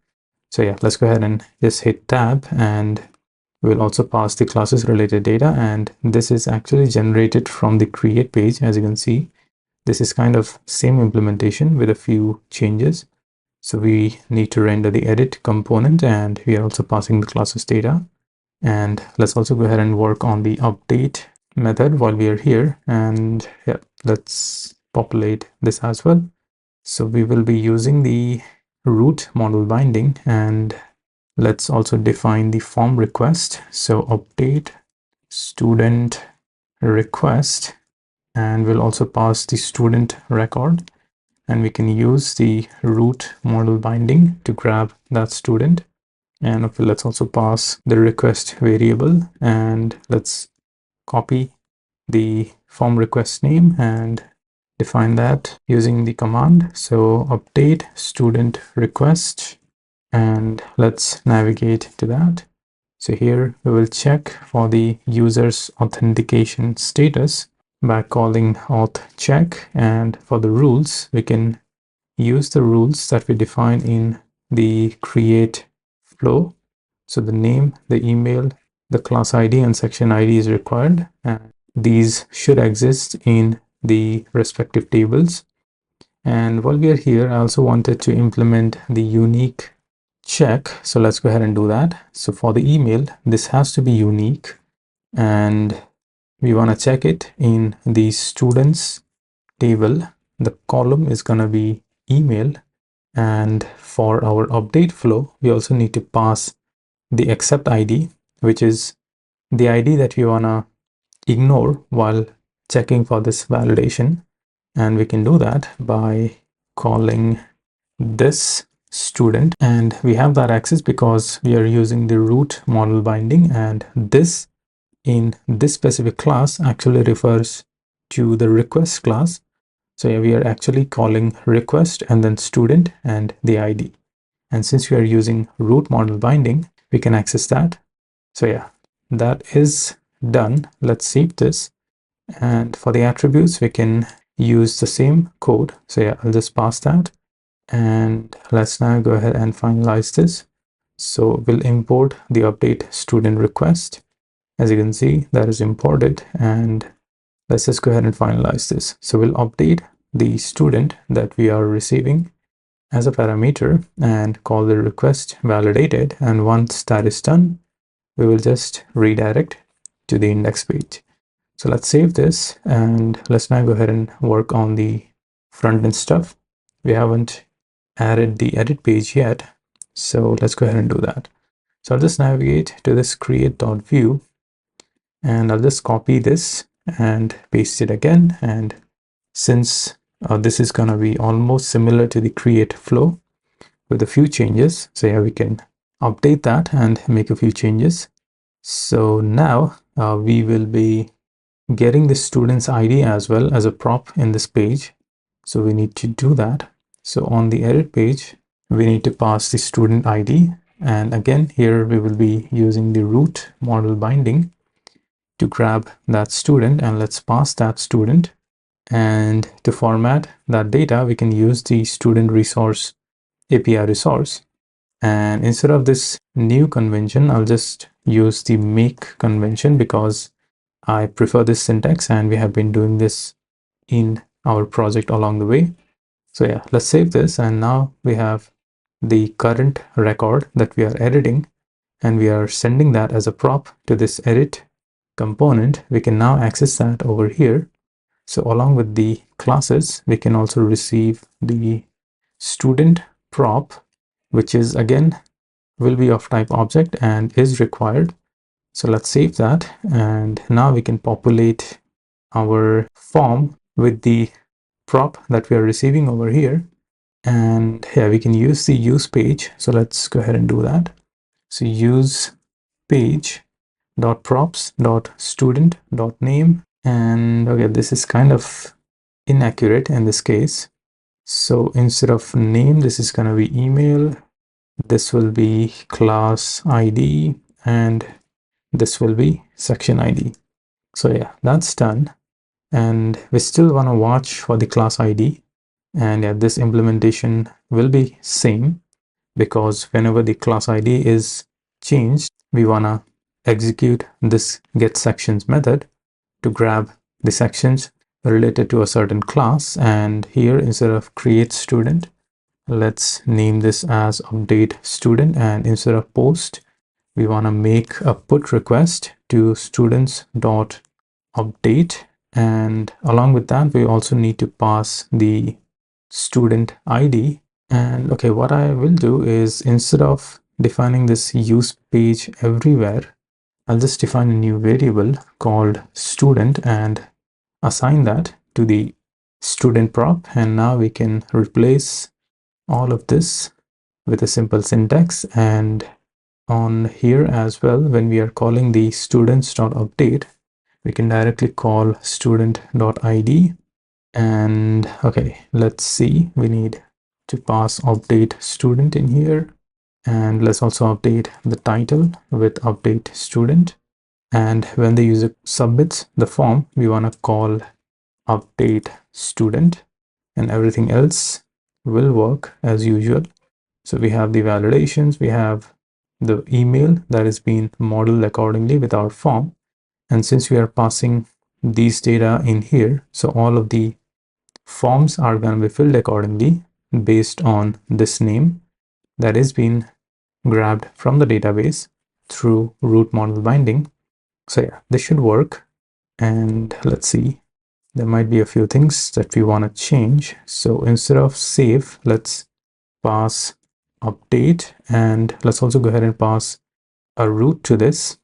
So yeah, let's go ahead and just hit tab, and we'll also pass the classes related data. And this is actually generated from the create page. As you can see, this is kind of same implementation with a few changes. So we need to render the edit component, and we are also passing the classes data. And let's also go ahead and work on the update method while we are here. And yeah, let's populate this as well. So we will be using the root model binding, and let's also define the form request. So update student request, and we'll also pass the student record. and we can use the root model binding to grab that student. And okay, let's also pass the request variable, and let's copy the form request name and define that using the command. So update student request, and let's navigate to that. So here we will check for the user's authentication status by calling auth check, and for the rules we can use the rules that we define in the create flow. So the name, the email, the class ID and section ID is required, and these should exist in the respective tables. And while we are here, I also wanted to implement the unique check. So let's go ahead and do that. So for the email, this has to be unique, and we want to check it in the students table. The column is going to be email, and for our update flow, we also need to pass the accept ID, which is the ID that we want to ignore while checking for this validation. And we can do that by calling this student, and we have that access because we are using the root model binding, and this in this specific class actually refers to the request class. So yeah, we are actually calling request and then student and the ID. And since we are using root model binding, we can access that. So yeah, that is done. Let's save this. And for the attributes, we can use the same code. So yeah, I'll just pass that. And let's now go ahead and finalize this. So we'll import the update student request. As you can see, that is imported, and let's just go ahead and finalize this. So we'll update the student that we are receiving as a parameter and call the request validated. And once that is done, we will just redirect to the index page. So let's save this, and let's now go ahead and work on the front end stuff. We haven't added the edit page yet, so let's go ahead and do that. So I'll just navigate to this create.vue, and I'll just copy this and paste it again. And since this is going to be almost similar to the create flow with a few changes, so yeah, we can update that and make a few changes. So now we will be getting the student's ID as well as a prop in this page. So we need to do that. So on the edit page, we need to pass the student ID. And again, here we will be using the root model binding to grab that student, and let's pass that student. And to format that data, we can use the student resource API resource. And instead of this new convention, I'll just use the make convention because I prefer this syntax, and we have been doing this in our project along the way. So yeah, let's save this, and now we have the current record that we are editing, and we are sending that as a prop to this edit component. We can now access that over here. So along with the classes, we can also receive the student prop, which is again will be of type object and is required. So let's save that, and now we can populate our form with the prop that we are receiving over here. And yeah, we can use the use page. So let's go ahead and do that. So use page dot props dot student dot name, and okay, this is kind of inaccurate in this case. So instead of name, this is going to be email, this will be class ID, and this will be section ID. So yeah, that's done. And we still want to watch for the class ID, and yeah, this implementation will be same because whenever the class ID is changed, we want to execute this get sections method to grab the sections related to a certain class. And here, instead of create student, let's name this as update student, and instead of post, we want to make a put request to students dot update. And along with that, we also need to pass the student ID. And okay, what I will do is, instead of defining this use page everywhere, I'll just define a new variable called student and assign that to the student prop, and now we can replace all of this with a simple syntax. And on here as well, when we are calling the students.update, we can directly call student.id. And okay, let's see, we need to pass update student in here, and let's also update the title with update student. And when the user submits the form, we want to call update student, and everything else will work as usual. So we have the validations, we have the email that is being modeled accordingly with our form. And since we are passing these data in here, so all of the forms are going to be filled accordingly based on this name that is being grabbed from the database through root model binding. So yeah, this should work. And let's see, there might be a few things that we want to change. So instead of save, let's pass update, and let's also go ahead and pass a route to this,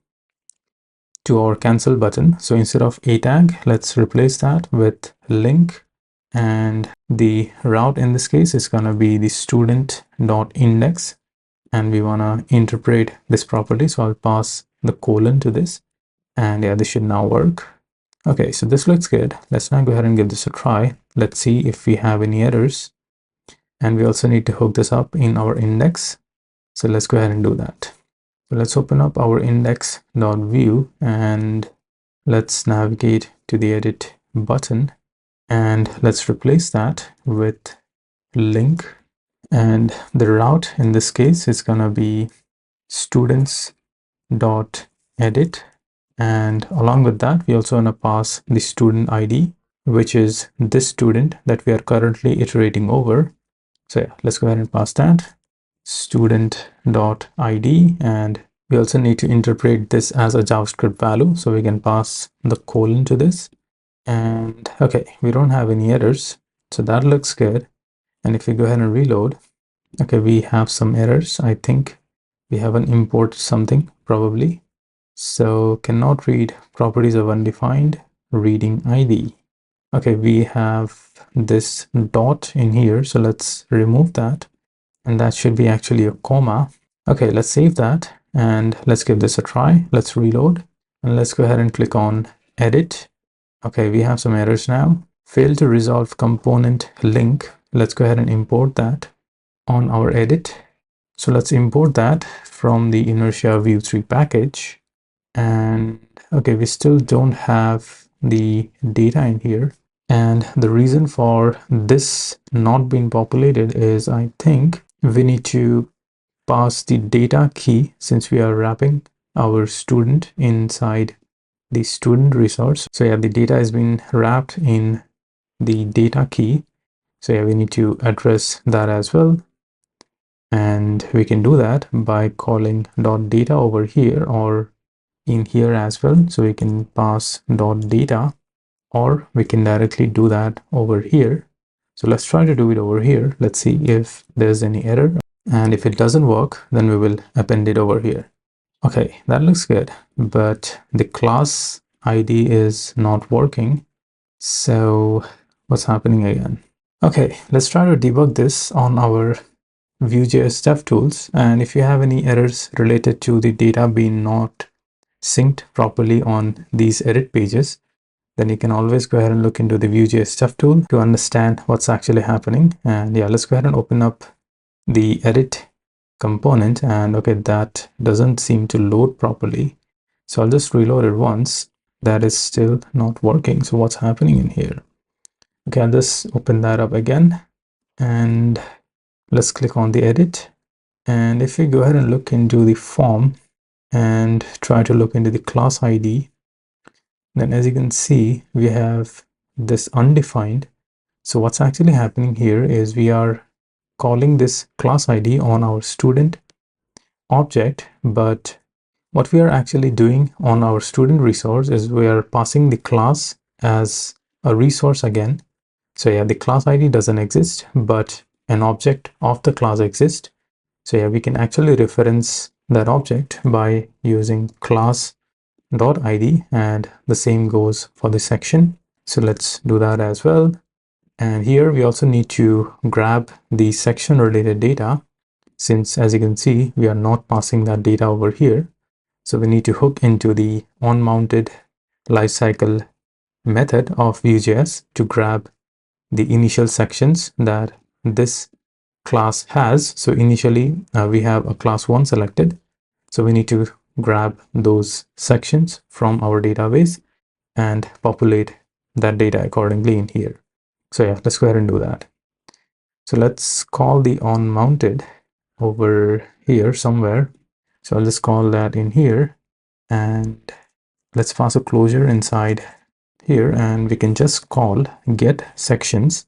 to our cancel button. So instead of a tag, let's replace that with link, and the route in this case is going to be the student.index, and we want to interpret this properly. So I'll pass the colon to this, and yeah, this should now work. Okay, so this looks good. Let's now go ahead and give this a try. Let's see if we have any errors. And we also need to hook this up in our index. So let's go ahead and do that. So let's open up our index.vue, and let's navigate to the edit button, and let's replace that with link. And the route in this case is going to be students.edit, and along with that we also want to pass the student ID, which is this student that we are currently iterating over. So yeah, let's go ahead and pass that student.id, and we also need to interpret this as a JavaScript value, so we can pass the colon to this. And okay, we don't have any errors, so that looks good. And if we go ahead and reload, okay, we have some errors. I think we haven't imported something probably. So cannot read properties of undefined reading ID. Okay, we have this dot in here, so let's remove that, and that should be actually a comma. Okay, let's save that, and let's give this a try. Let's reload, and let's go ahead and click on edit. Okay, we have some errors now. Failed to resolve component link. Let's go ahead and import that on our edit. So let's import that from the Inertia Vue 3 package. And okay, we still don't have the data in here. And the reason for this not being populated is, I think we need to pass the data key, since we are wrapping our student inside the student resource. So yeah, the data has been wrapped in the data key. So yeah, we need to address that as well. And we can do that by calling .data over here or in here as well. So we can pass .data, or we can directly do that over here. So let's try to do it over here. Let's see if there's any error. And if it doesn't work, then we will append it over here. Okay, that looks good, but the class ID is not working. So what's happening again? Okay, let's try to debug this on our Vue.js DevTools. And if you have any errors related to the data being not synced properly on these edit pages, then you can always go ahead and look into the Vue.js DevTool to understand what's actually happening. And yeah, let's go ahead and open up the edit component, and okay, that doesn't seem to load properly. So I'll just reload it once. That is still not working. So what's happening in here? Okay, I'll just open that up again, and let's click on the edit. And if we go ahead and look into the form and try to look into the class ID, then as you can see, we have this undefined. So what's actually happening here is we are calling this class ID on our student object, but what we are actually doing on our student resource is we are passing the class as a resource again. So yeah, the class ID doesn't exist, but an object of the class exists. So yeah, we can actually reference that object by using class.id, and the same goes for the section. So let's do that as well. And here we also need to grab the section related data, since as you can see, we are not passing that data over here. So we need to hook into the onMounted lifecycle method of Vue.js to grab the initial sections that this class has. So initially we have a class 1 selected. So we need to grab those sections from our database and populate that data accordingly in here. So yeah, let's go ahead and do that. So let's call the onMounted over here somewhere. So I'll just call that in here, and let's pass a closure inside here, and we can just call get sections,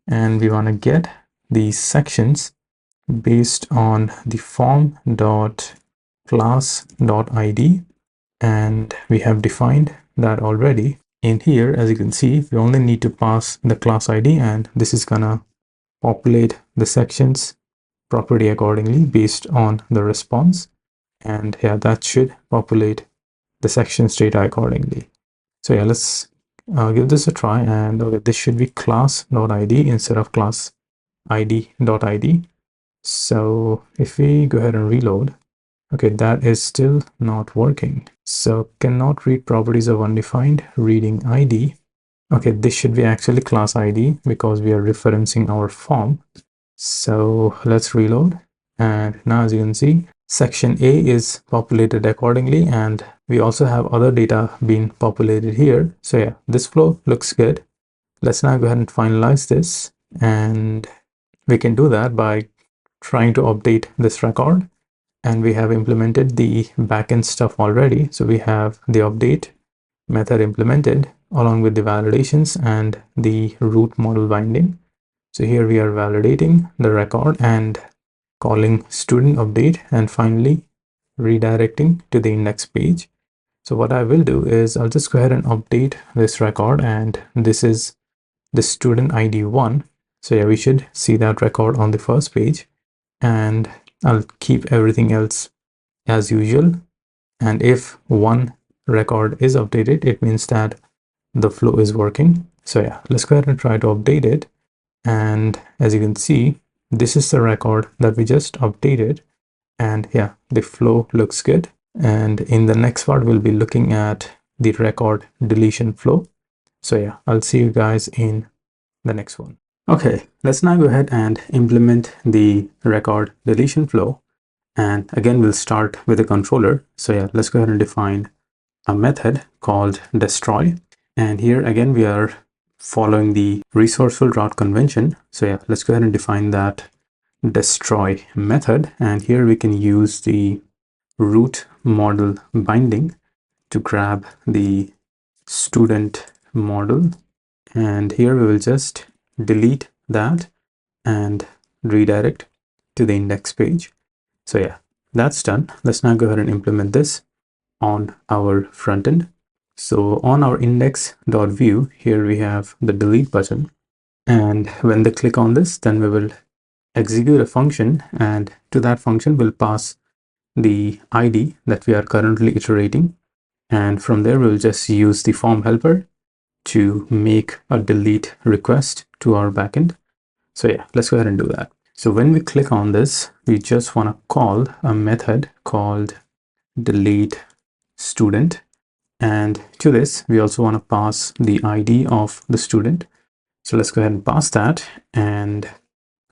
and we want to get these sections based on the form.class.id, and we have defined that already. In here, as you can see, we only need to pass the class ID, and this is gonna populate the sections property accordingly based on the response. And yeah, that should populate the sections data accordingly. So yeah, let's give this a try, and okay, this should be class.id instead of class id.id. So if we go ahead and reload, okay, that is still not working. So cannot read properties of undefined reading ID. Okay, this should be actually class ID because we are referencing our form. So let's reload, and now as you can see, section A is populated accordingly, and we also have other data being populated here. So yeah, this flow looks good. Let's now go ahead and finalize this, and we can do that by trying to update this record. And we have implemented the backend stuff already. So we have the update method implemented along with the validations and the root model binding. So here we are validating the record and calling student update, and finally redirecting to the index page. So what I will do is I'll just go ahead and update this record, and this is the student ID 1. So yeah, we should see that record on the first page, and I'll keep everything else as usual. And if one record is updated, it means that the flow is working. So yeah, let's go ahead and try to update it. And as you can see, this is the record that we just updated, and yeah, the flow looks good. And in the next part, we'll be looking at the record deletion flow. So yeah, I'll see you guys in the next one. Okay, let's now go ahead and implement the record deletion flow. And again, we'll start with a controller. So yeah, let's go ahead and define a method called destroy. And here again, we are following the resourceful route convention. So yeah, let's go ahead and define that destroy method. And here we can use the root model binding to grab the student model. And here we will just delete that and redirect to the index page. So yeah, that's done. Let's now go ahead and implement this on our front end. So on our index.view, here we have the delete button. And when they click on this, then we will execute a function, and to that function we'll pass the ID that we are currently iterating. And from there, we'll just use the form helper to make a delete request to our backend. So yeah, let's go ahead and do that. So when we click on this, we just want to call a method called delete student. And to this, we also want to pass the ID of the student. So let's go ahead and pass that, and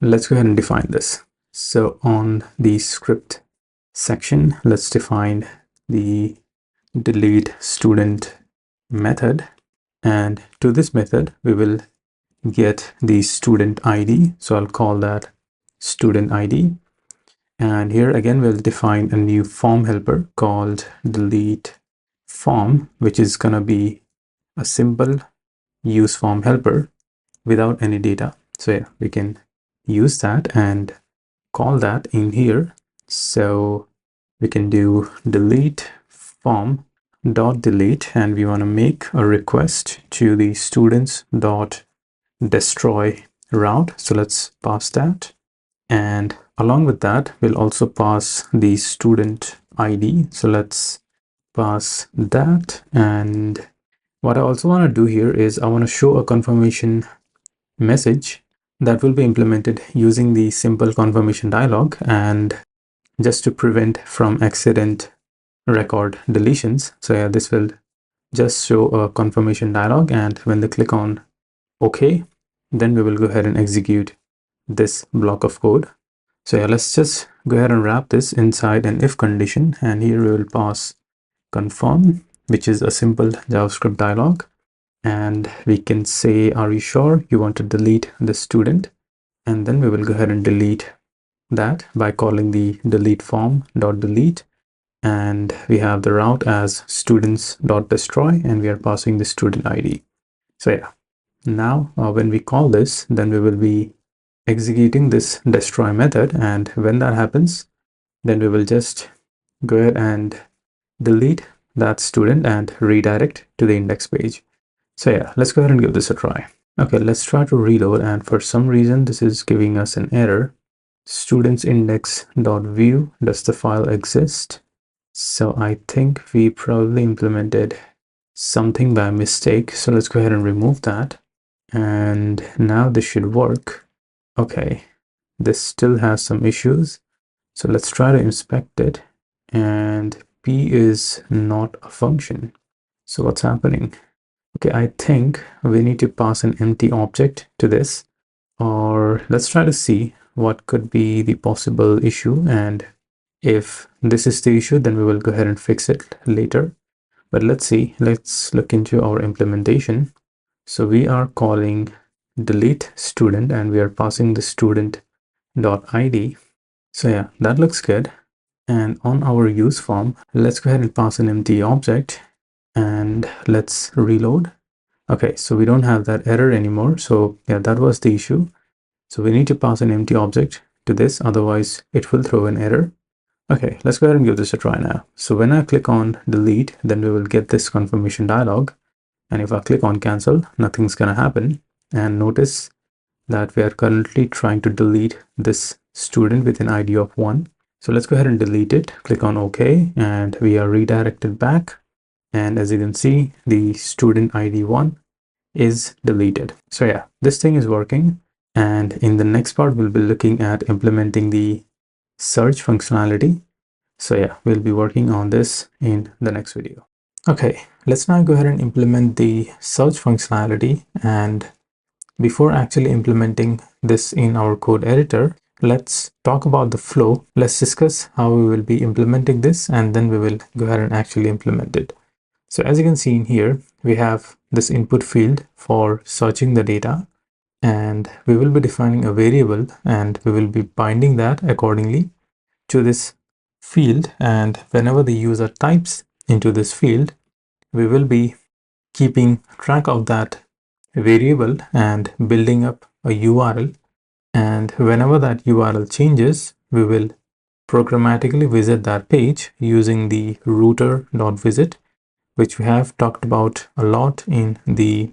let's go ahead and define this. So on the script section, let's define the delete student method. And to this method, we will get the student ID. So I'll call that student ID. And here again, we'll define a new form helper called delete form, which is going to be a simple use form helper without any data. So yeah, we can use that and call that in here. So we can do delete form dot delete, and we want to make a request to the students dot destroy route. So let's pass that, and along with that, we'll also pass the student ID. So let's pass that. And what I also want to do here is I want to show a confirmation message that will be implemented using the simple confirmation dialog, and just to prevent from accident record deletions. So yeah, this will just show a confirmation dialog, and when they click on OK, then we will go ahead and execute this block of code. So yeah, let's just go ahead and wrap this inside an if condition, and here we will pass confirm, which is a simple JavaScript dialog, and we can say, are you sure you want to delete the student? And then we will go ahead and delete that by calling the delete form.delete, and we have the route as students.destroy, and we are passing the student ID. So yeah, now when we call this, then we will be executing this destroy method, and when that happens, then we will just go ahead and delete that student and redirect to the index page. So yeah, let's go ahead and give this a try. Okay, let's try to reload, and for some reason this is giving us an error. Students index.vue, does the file exist? So I think we probably implemented something by mistake, so let's go ahead and remove that, and now this should work. Okay, this still has some issues, so let's try to inspect it, and p is not a function. So what's happening? Okay, I think we need to pass an empty object to this, or let's try to see what could be the possible issue, and if this is the issue, then we will go ahead and fix it later. But let's see, let's look into our implementation. So we are calling delete student, and we are passing the student.id. So yeah, that looks good. And on our use form, let's go ahead and pass an empty object, and let's reload. Okay, so we don't have that error anymore. So yeah, that was the issue. So we need to pass an empty object to this, otherwise it will throw an error. Okay, let's go ahead and give this a try now. So when I click on delete, then we will get this confirmation dialog. And if I click on cancel, nothing's gonna happen. And notice that we are currently trying to delete this student with an ID of 1. So let's go ahead and delete it. Click on OK, and we are redirected back. And as you can see, the student ID 1 is deleted. So yeah, this thing is working. And in the next part, we'll be looking at implementing the search functionality. So yeah, we'll be working on this in the next video. Okay, let's now go ahead and implement the search functionality. And before actually implementing this in our code editor, let's talk about the flow. Let's discuss how we will be implementing this, and then we will go ahead and actually implement it. So as you can see in here, we have this input field for searching the data, and we will be defining a variable, and we will be binding that accordingly to this field. And whenever the user types into this field, we will be keeping track of that variable and building up a URL. And whenever that URL changes, we will programmatically visit that page using the router.visit, which we have talked about a lot in the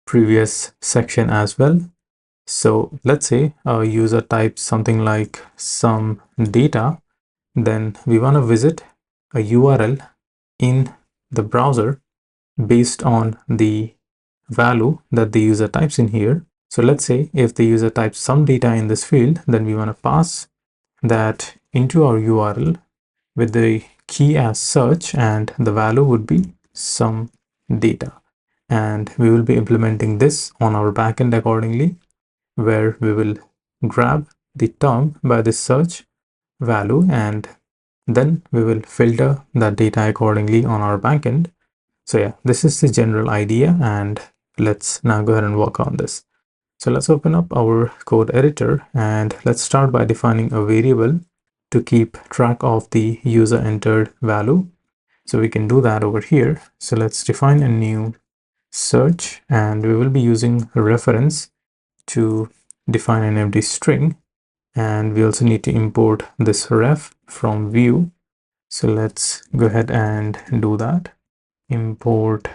previous section as well. So let's say a user types something like some data, then we want to visit a URL in the browser based on the value that the user types in here. So let's say if the user types some data in this field, then we want to pass that into our URL with the key as search, and the value would be some data. And we will be implementing this on our backend accordingly, where we will grab the term by the search value, and then we will filter that data accordingly on our backend. So yeah, this is the general idea, and let's now go ahead and work on this. So let's open up our code editor, and let's start by defining a variable to keep track of the user entered value. So we can do that over here. So let's define a new search, and we will be using a reference to define an empty string. And we also need to import this ref from Vue. So let's go ahead and do that. Import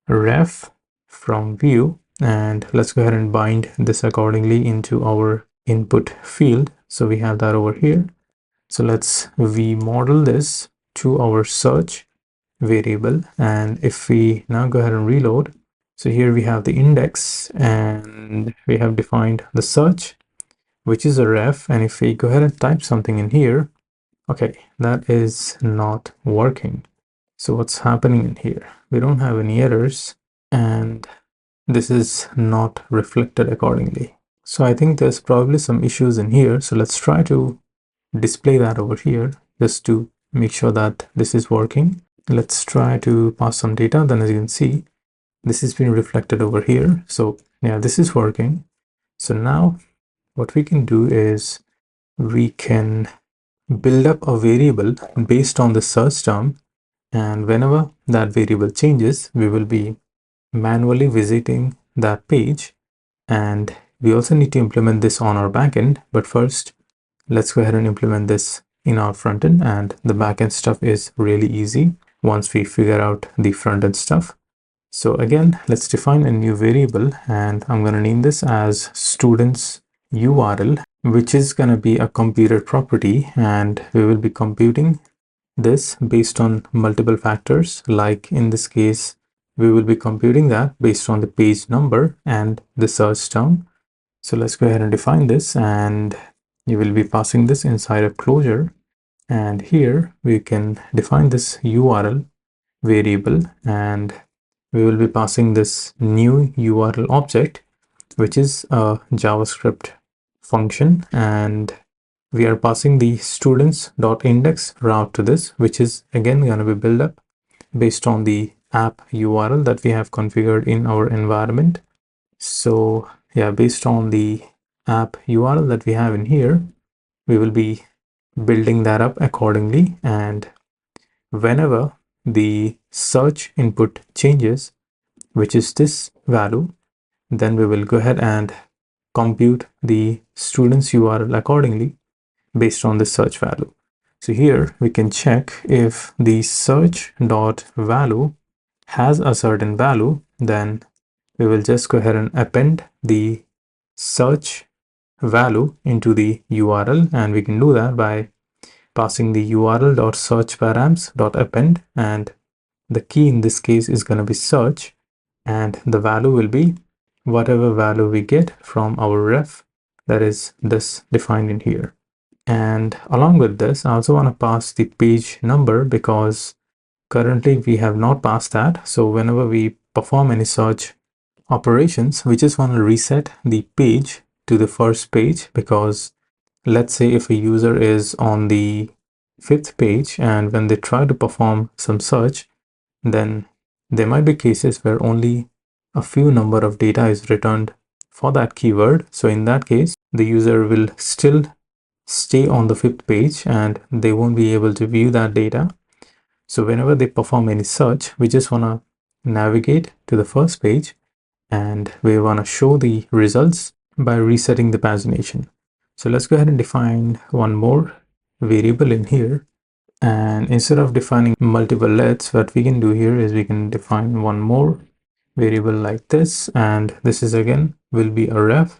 ref from Vue, and let's go ahead and bind this accordingly into our input field. So we have that over here. So let's model this to our search variable, and if we now go ahead and reload, So here we have the index, and we have defined the search, which is a ref. And if we go ahead and type something in here, okay, that is not working. So what's happening in here? We don't have any errors, and this is not reflected accordingly. So I think there's probably some issues in here. So let's try to display that over here just to make sure that this is working. Let's try to pass some data. Then as you can see, this is being reflected over here. So yeah, this is working. So now what we can do is we can build up a variable based on the search term, and whenever that variable changes, we will be manually visiting that page. And we also need to implement this on our backend, but first let's go ahead and implement this in our frontend, and the backend stuff is really easy once we figure out the frontend stuff. So again, let's define a new variable, and I'm going to name this as students URL, which is going to be a computed property, and we will be computing this based on multiple factors. Like in this case, we will be computing that based on the page number and the search term. So let's go ahead and define this, and you will be passing this inside a closure. And here we can define this URL variable, and we will be passing this new URL object, which is a JavaScript function, and we are passing the students.index route to this, which is again going to be built up based on the app URL that we have configured in our environment. So yeah, based on the app URL that we have in here, we will be building that up accordingly. And whenever the search input changes, which is this value, then we will go ahead and compute the student's URL accordingly based on the search value. So here we can check if the search dot value has a certain value, then we will just go ahead and append the search value into the URL, and we can do that by passing the url.search_params.append, and the key in this case is going to be search, and the value will be whatever value we get from our ref, that is this defined in here. And along with this, I also want to pass the page number, because currently we have not passed that. So whenever we perform any search operations, we just want to reset the page to the first page, because let's say if a user is on the 5th page and when they try to perform some search, then there might be cases where only a few number of data is returned for that keyword. So in that case, the user will still stay on the 5th page and they won't be able to view that data. So whenever they perform any search, we just want to navigate to the first page, and we want to show the results by resetting the pagination. So let's go ahead and define one more variable in here. And instead of defining multiple lets, what we can do here is we can define one more variable like this, and this is again will be a ref,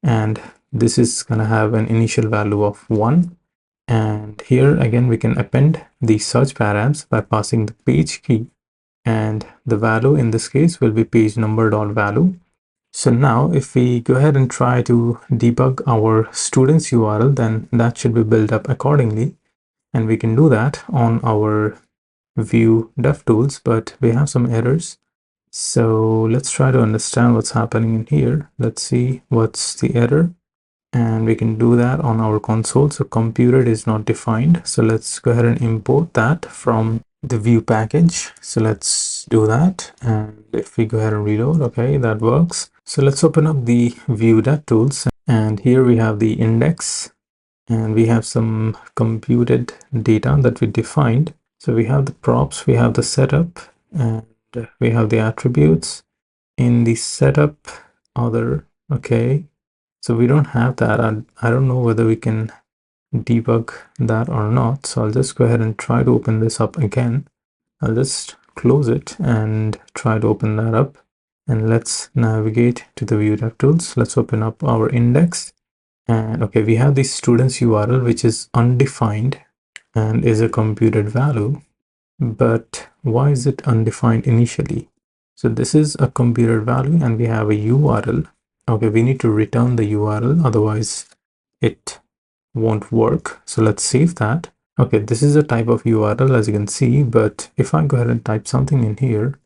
and this is going to have an initial value of 1. And here again we can append the search params by passing the page key, and the value in this case will be page number.value. So now if we go ahead and try to debug our students URL, then that should be built up accordingly, and we can do that on our Vue DevTools, but we have some errors. So let's try to understand what's happening in here. Let's see what's the error, and we can do that on our console. So computed is not defined, so let's go ahead and import that from the Vue package. So let's do that, and if we go ahead and reload, okay, that works. So let's open up the Vue DevTools, and here we have the index, and we have some computed data that we defined. So we have the props, we have the setup, and we have the attributes. In the setup other, okay, so we don't have that. I don't know whether we can debug that or not. So I'll just go ahead and try to open this up again. I'll just close it and try to open that up, and let's navigate to the Vue DevTools. Let's open up our index, and okay, we have the students URL, which is undefined and is a computed value. But why is it undefined initially? So this is a computed value and we have a URL. Okay, we need to return the URL, otherwise it won't work. So let's save that. Okay, this is a type of URL as you can see, but if I go ahead and type something in here,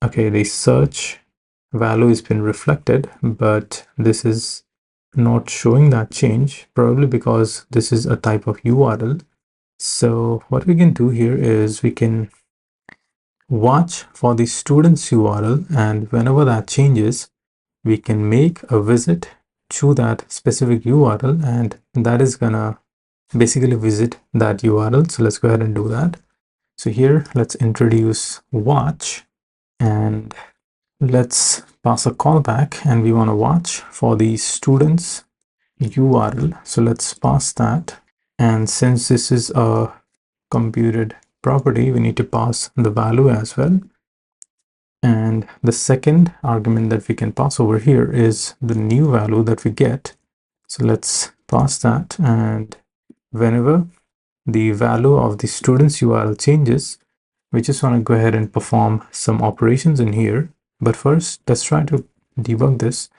okay, the search value has been reflected, but this is not showing that change, probably because this is a type of URL. So what we can do here is we can watch for the student's URL, and whenever that changes, we can make a visit to that specific URL, and that is gonna basically visit that URL. So let's go ahead and do that. So here, let's introduce watch, and let's pass a callback, and we want to watch for the student's URL. So let's pass that. And since this is a computed property, we need to pass the value as well. And the second argument that we can pass over here is the new value that we get. So let's pass that, and whenever the value of the student's URL changes, we just want to go ahead and perform some operations in here. But first, let's try to debug this.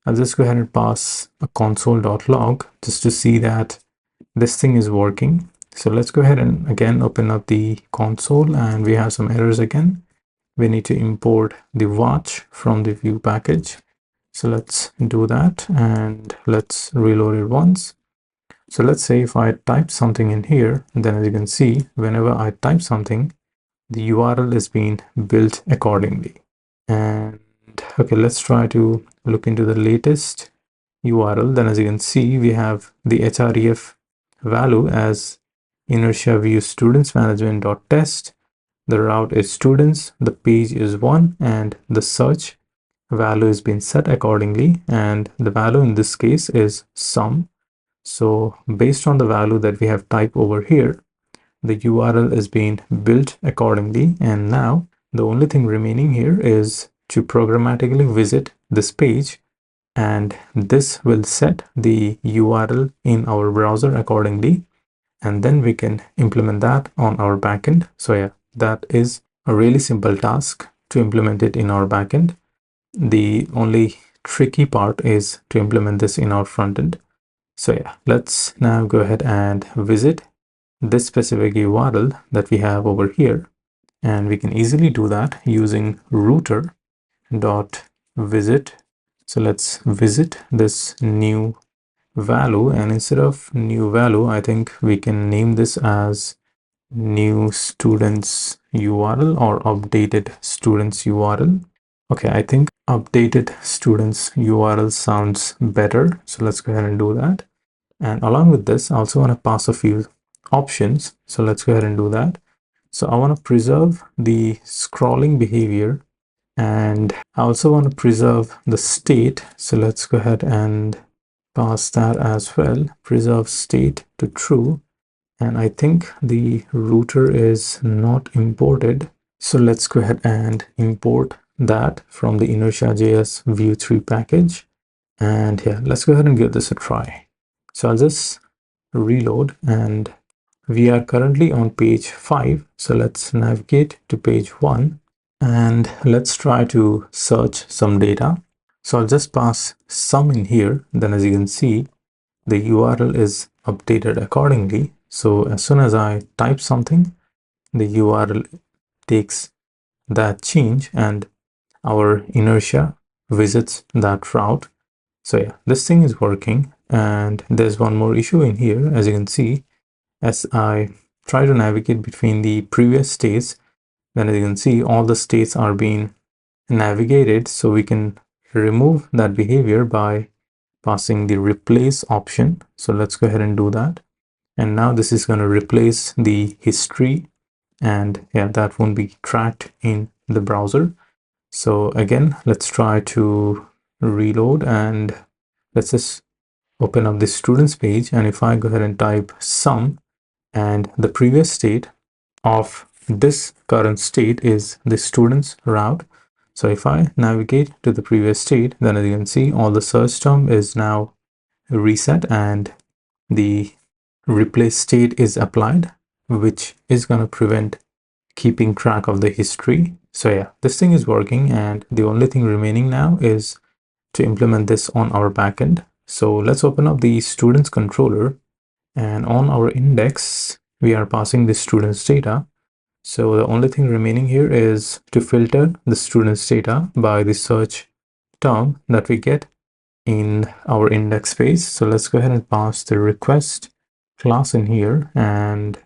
I'll just go ahead and pass a console.log just to see that this thing is working. So let's go ahead and again open up the console, and we have some errors again. We need to import the watch from the Vue package. So let's do that, and let's reload it once. So let's say if I type something in here, then as you can see, whenever I type something, the URL is being built accordingly. And okay, let's try to look into the latest URL. Then as you can see, we have the href value as Inertia Vue Students Management.test. The route is students, the page is 1, and the search value is being set accordingly, and the value in this case is sum. So based on the value that we have typed over here, the URL is being built accordingly, and now the only thing remaining here is to programmatically visit this page, and this will set the URL in our browser accordingly, and then we can implement that on our backend. So yeah, that is a really simple task to implement it in our backend. The only tricky part is to implement this in our frontend. So yeah, let's now go ahead and visit this specific URL that we have over here, and we can easily do that using router dot visit. So let's visit this new value, and instead of new value, I think we can name this as new students URL or updated students URL. Okay, I think updated students URL sounds better, so let's go ahead and do that. And along with this, I also want to pass a few options. So let's go ahead and do that. So I want to preserve the scrolling behavior, and I also want to preserve the state. So let's go ahead and pass that as well. Preserve state to true. And I think the router is not imported. So let's go ahead and import that from the Inertia.js Vue 3 package. And yeah, let's go ahead and give this a try. So I'll just reload, and we are currently on page 5. So let's navigate to page 1, and let's try to search some data. So I'll just pass sum in here. Then as you can see, the URL is updated accordingly. So as soon as I type something, the URL takes that change, and our inertia visits that route. So yeah, this thing is working. And there's one more issue in here. As you can see, as I try to navigate between the previous states, then as you can see, all the states are being navigated. So we can remove that behavior by passing the replace option. So let's go ahead and do that. And now this is going to replace the history, and yeah, that won't be tracked in the browser. So again, let's try to reload, and let's just open up the students page. And if I go ahead and type sum, and the previous state of this current state is the students route. So if I navigate to the previous state, then as you can see, all the search term is now reset, and the replace state is applied, which is going to prevent keeping track of the history. So yeah, this thing is working, and the only thing remaining now is to implement this on our backend. So let's open up the students controller, and on our index, we are passing the students data. So the only thing remaining here is to filter the students data by the search term that we get in our index space. So let's go ahead and pass the request class in here, and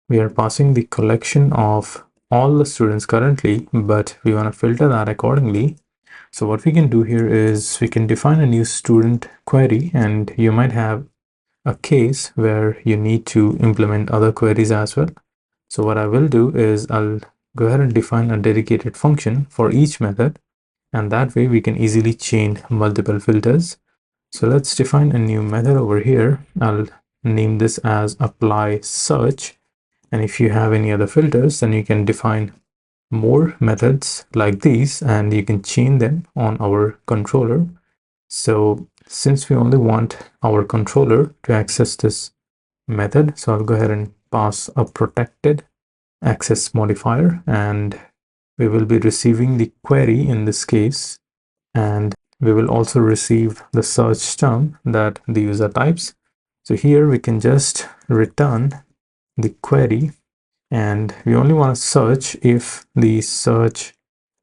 we are passing the collection of all the students currently, but we want to filter that accordingly. So what we can do here is we can define a new student query, and you might have a case where you need to implement other queries as well. So what I will do is I'll go ahead and define a dedicated function for each method, and that way we can easily chain multiple filters. So let's define a new method over here. I'll name this as apply search. And if you have any other filters, then you can define more methods like these, and you can chain them on our controller. So since we only want our controller to access this method, so I'll go ahead and pass a protected access modifier, and we will be receiving the query in this case, and we will also receive the search term that the user types. So here we can just return the query, and we only want to search if the search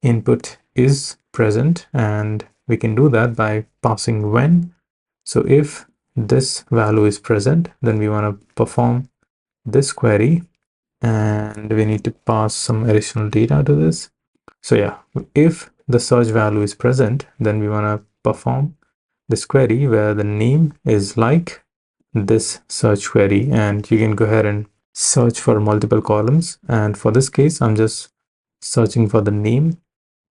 input is present, and we can do that by passing when. So if this value is present, then we want to perform this query, and we need to pass some additional data to this. So yeah, if the search value is present, then we want to perform this query where the name is like this search query, and you can go ahead and search for multiple columns. And for this case, I'm just searching for the name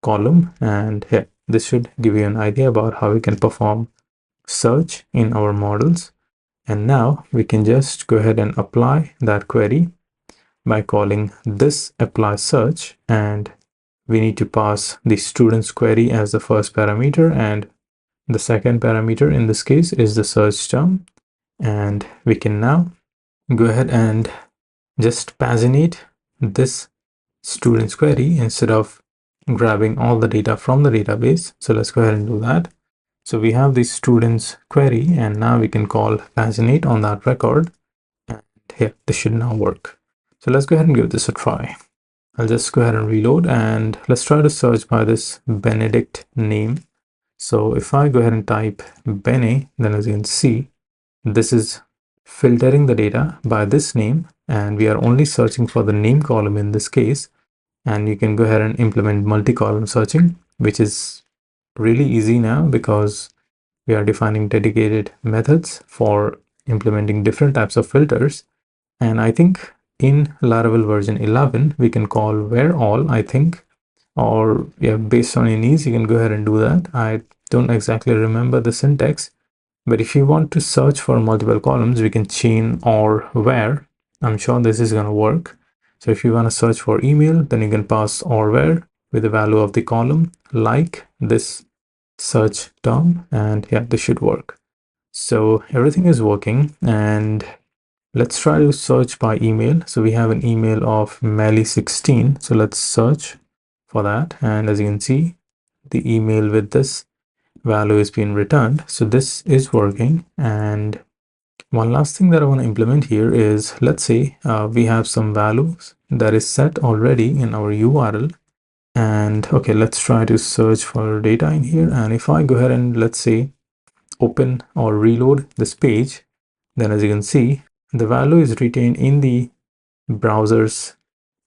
column, and yeah, this should give you an idea about how we can perform search in our models. And now we can just go ahead and apply that query by calling this apply search, and we need to pass the student's query as the first parameter, and the second parameter in this case is the search term. And we can now go ahead and just paginate this student's query instead of grabbing all the data from the database. So let's go ahead and do that. So we have the student's query, and now we can call paginate on that record, and here this should now work. So let's go ahead and give this a try. I'll just go ahead and reload, and let's try to search by this Benedict name. So if I go ahead and type Bene, then as you can see, this is filtering the data by this name, and we are only searching for the name column in this case. And you can go ahead and implement multi-column searching, which is really easy now because we are defining dedicated methods for implementing different types of filters. And I think in Laravel version 11, we can call where all, I think, or yeah, based on your needs, you can go ahead and do that. I don't exactly remember the syntax, but if you want to search for multiple columns, we can chain or where. I'm sure this is going to work. So if you want to search for email, then you can pass or where with the value of the column like this search term, and yeah, this should work. So everything is working, and let's try to search by email. So we have an email of Melly16. So let's search for that, and as you can see, the email with this value is being returned. So this is working. And one last thing that I want to implement here is, let's say we have some values that is set already in our URL. And okay, let's try to search for data in here. And if I go ahead and let's say open or reload this page, then as you can see, the value is retained in the browser's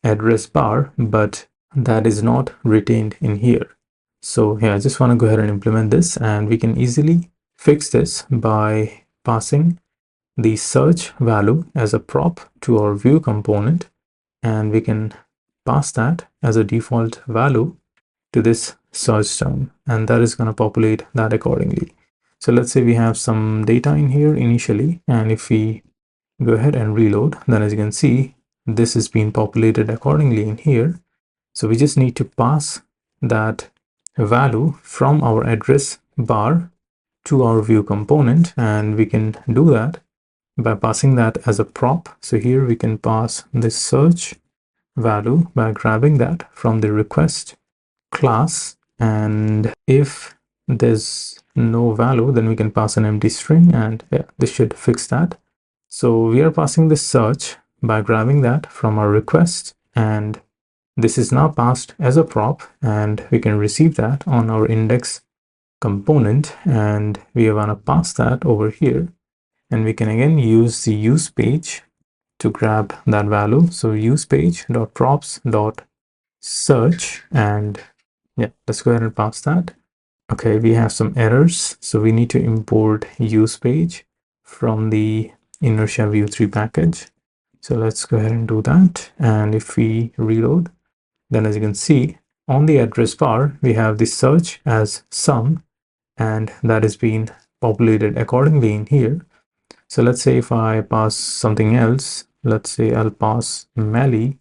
address bar, but that is not retained in here. So yeah, I just want to go ahead and implement this, and we can easily fix this by passing the search value as a prop to our Vue component, and we can pass that as a default value to this search term, and that is going to populate that accordingly. So let's say we have some data in here initially, and if we go ahead and reload, then as you can see, this is being populated accordingly in here. So we just need to pass that value from our address bar to our Vue component, and we can do that by passing that as a prop. So here we can pass this search value by grabbing that from the request class, and if there's no value, then we can pass an empty string, and yeah, this should fix that. So we are passing the search by grabbing that from our request, and this is now passed as a prop, and we can receive that on our index component, and we are going to pass that over here, and we can again use the use page to grab that value. So use page dot props dot search, and yeah, let's go ahead and pass that. Okay, we have some errors, so we need to import use page from the Inertia Vue 3 package. So let's go ahead and do that, and if we reload, then as you can see on the address bar, we have the search as some, and that is being populated accordingly in here. So let's say if I pass something else, let's say I'll pass Mali,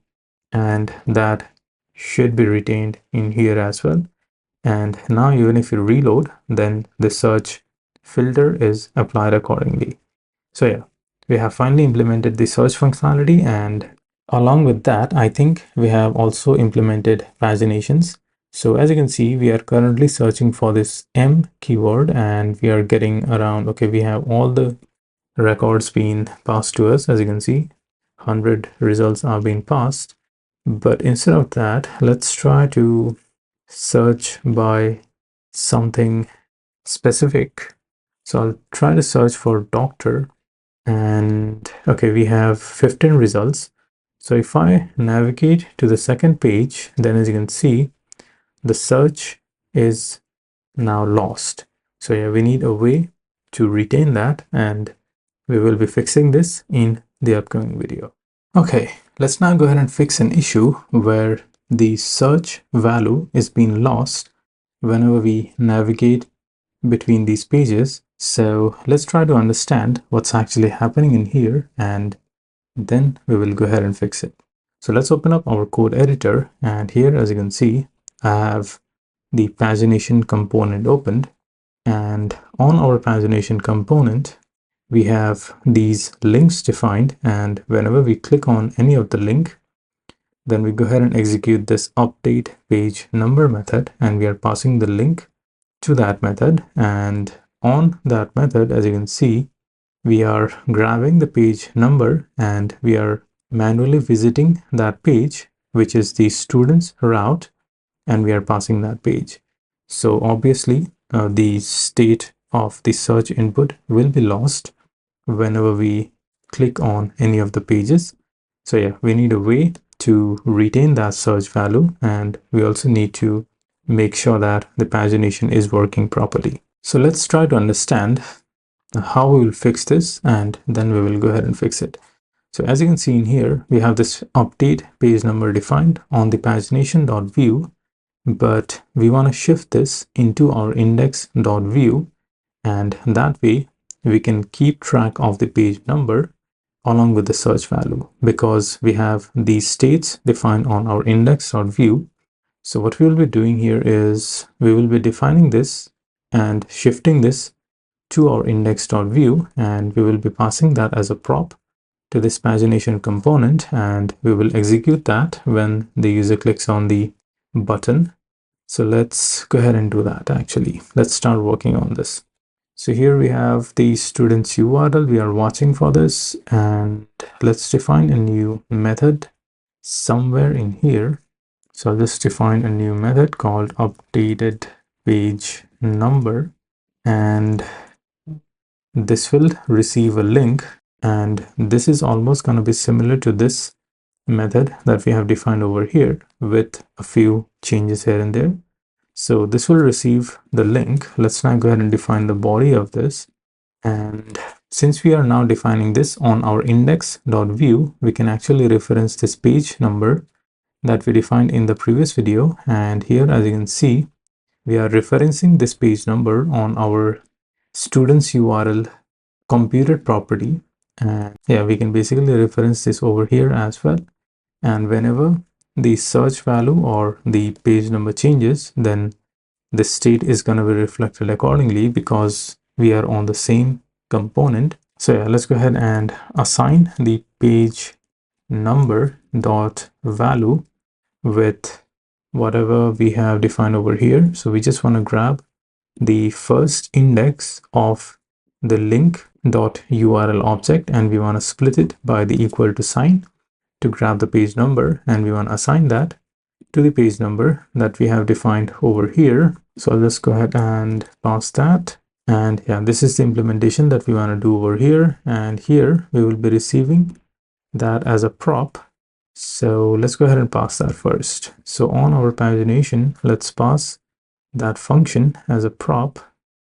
and that should be retained in here as well. And now even if you reload, then the search filter is applied accordingly. So yeah, we have finally implemented the search functionality, and along with that, I think we have also implemented paginations. So as you can see, we are currently searching for this M keyword, and we are getting around, okay, we have all the records being passed to us. As you can see, 100 results are being passed. But instead of that, let's try to search by something specific. So I'll try to search for doctor, and okay, we have 15 results. So if I navigate to the second page, then as you can see, the search is now lost. So yeah, we need a way to retain that, and we will be fixing this in the upcoming video. Okay, let's now go ahead and fix an issue where the search value is being lost whenever we navigate between these pages. So let's try to understand what's actually happening in here, and then we will go ahead and fix it. So let's open up our code editor, and here as you can see, I have the pagination component opened, and on our pagination component, we have these links defined, and whenever we click on any of the link, then we go ahead and execute this update page number method, and we are passing the link to that method. And on that method, as you can see, we are grabbing the page number, and we are manually visiting that page, which is the student's route, and we are passing that page. So obviously the state of the search input will be lost whenever we click on any of the pages. So yeah, we need a way to retain that search value, and we also need to make sure that the pagination is working properly. So let's try to understand how we will fix this, and then we will go ahead and fix it. So as you can see in here, we have this update page number defined on the pagination.vue, but we want to shift this into our index.vue, and that way we can keep track of the page number along with the search value, because we have these states defined on our index.vue. So what we will be doing here is we will be defining this and shifting this to our index.vue, and we will be passing that as a prop to this pagination component, and we will execute that when the user clicks on the button. So let's go ahead and do that. Actually, let's start working on this. So here we have the student's URL. We are watching for this, and let's define a new method somewhere in here. So I'll just define a new method called updated page number, and this will receive a link, and this is almost going to be similar to this method that we have defined over here with a few changes here and there. So this will receive the link. Let's now go ahead and define the body of this. And since we are now defining this on our index.vue, we can actually reference this page number that we defined in the previous video. And here, as you can see, we are referencing this page number on our student's URL computed property. And yeah, we can basically reference this over here as well. And whenever the search value or the page number changes, then the state is going to be reflected accordingly because we are on the same component. So yeah, let's go ahead and assign the page number dot value with whatever we have defined over here. So we just want to grab the first index of the link.url object, and we want to split it by the equal to sign to grab the page number, and we want to assign that to the page number that we have defined over here. So I'll just go ahead and pass that. And yeah, this is the implementation that we want to do over here. And here we will be receiving that as a prop. So let's go ahead and pass that first. So on our pagination, let's pass that function as a prop.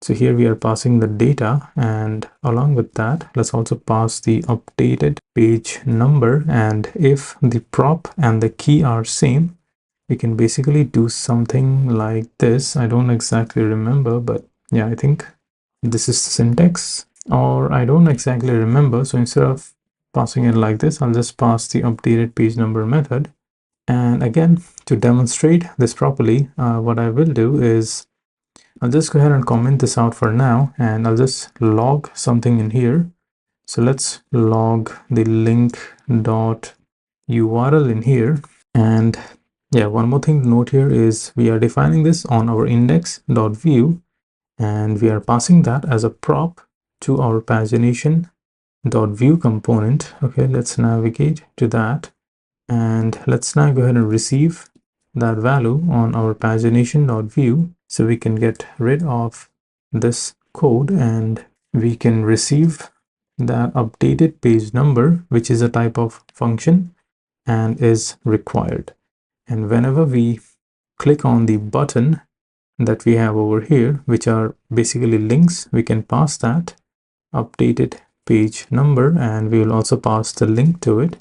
So here we are passing the data, and along with that, let's also pass the updated page number. And if the prop and the key are same, we can basically do something like this. I don't exactly remember, but yeah, I think this is the syntax, or I don't exactly remember. So instead of passing it like this, I'll just pass the updated page number method. And again, to demonstrate this properly, what I will do is I'll just go ahead and comment this out for now, and I'll just log something in here. So let's log the link.url in here. And yeah, one more thing to note here is we are defining this on our index.vue, and we are passing that as a prop to our pagination.vue component. Okay, let's navigate to that, and let's now go ahead and receive that value on our pagination.vue, so we can get rid of this code and we can receive that updated page number, which is a type of function and is required. And whenever we click on the button that we have over here, which are basically links, we can pass that updated page number, and we will also pass the link to it.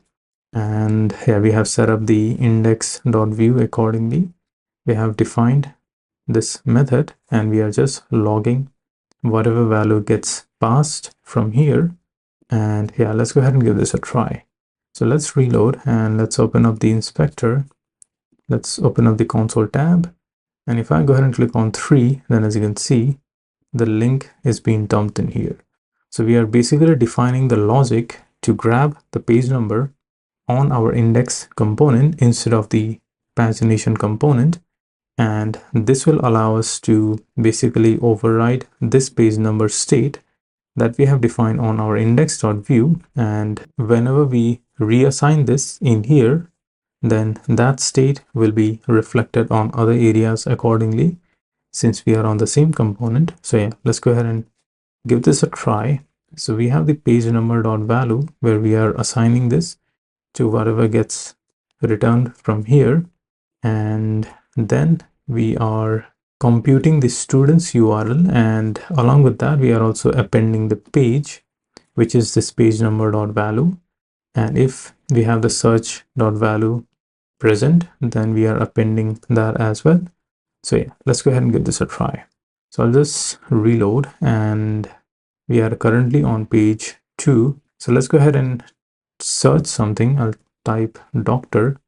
And here we have set up the index.vue accordingly. We have defined this method, and we are just logging whatever value gets passed from here. And yeah, let's go ahead and give this a try. So let's reload, and let's open up the inspector. Let's open up the console tab. And if I go ahead and click on 3, then as you can see, the link is being dumped in here. So we are basically defining the logic to grab the page number on our index component instead of the pagination component. And this will allow us to basically override this page number state that we have defined on our index.vue. And whenever we reassign this in here, then that state will be reflected on other areas accordingly, since we are on the same component. So yeah, let's go ahead and give this a try. So we have the page number.value where we are assigning this to whatever gets returned from here. And then we are computing the student's URL, and along with that, we are also appending the page, which is this page number.value. And if we have the search.value present, then we are appending that as well. So yeah, let's go ahead and give this a try. So I'll just reload, and we are currently on page 2. So let's go ahead and search something. I'll type doctor,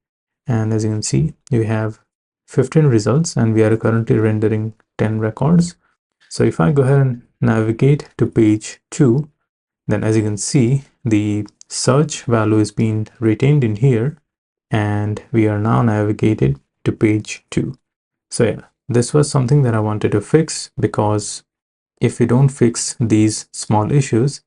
and as you can see, we have 15 results, and we are currently rendering 10 records. So if I go ahead and navigate to page 2, then as you can see, the search value is being retained in here, and we are now navigated to page 2. So yeah, this was something that I wanted to fix, because if we don't fix these small issues,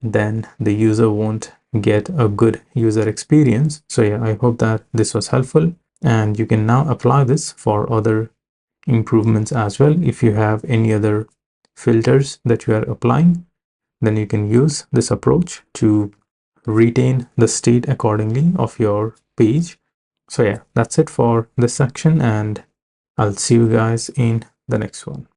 then the user won't get a good user experience. So yeah, I hope that this was helpful, and you can now apply this for other improvements as well. If you have any other filters that you are applying, then you can use this approach to retain the state accordingly of your page. So yeah, that's it for this section, and I'll see you guys in the next one.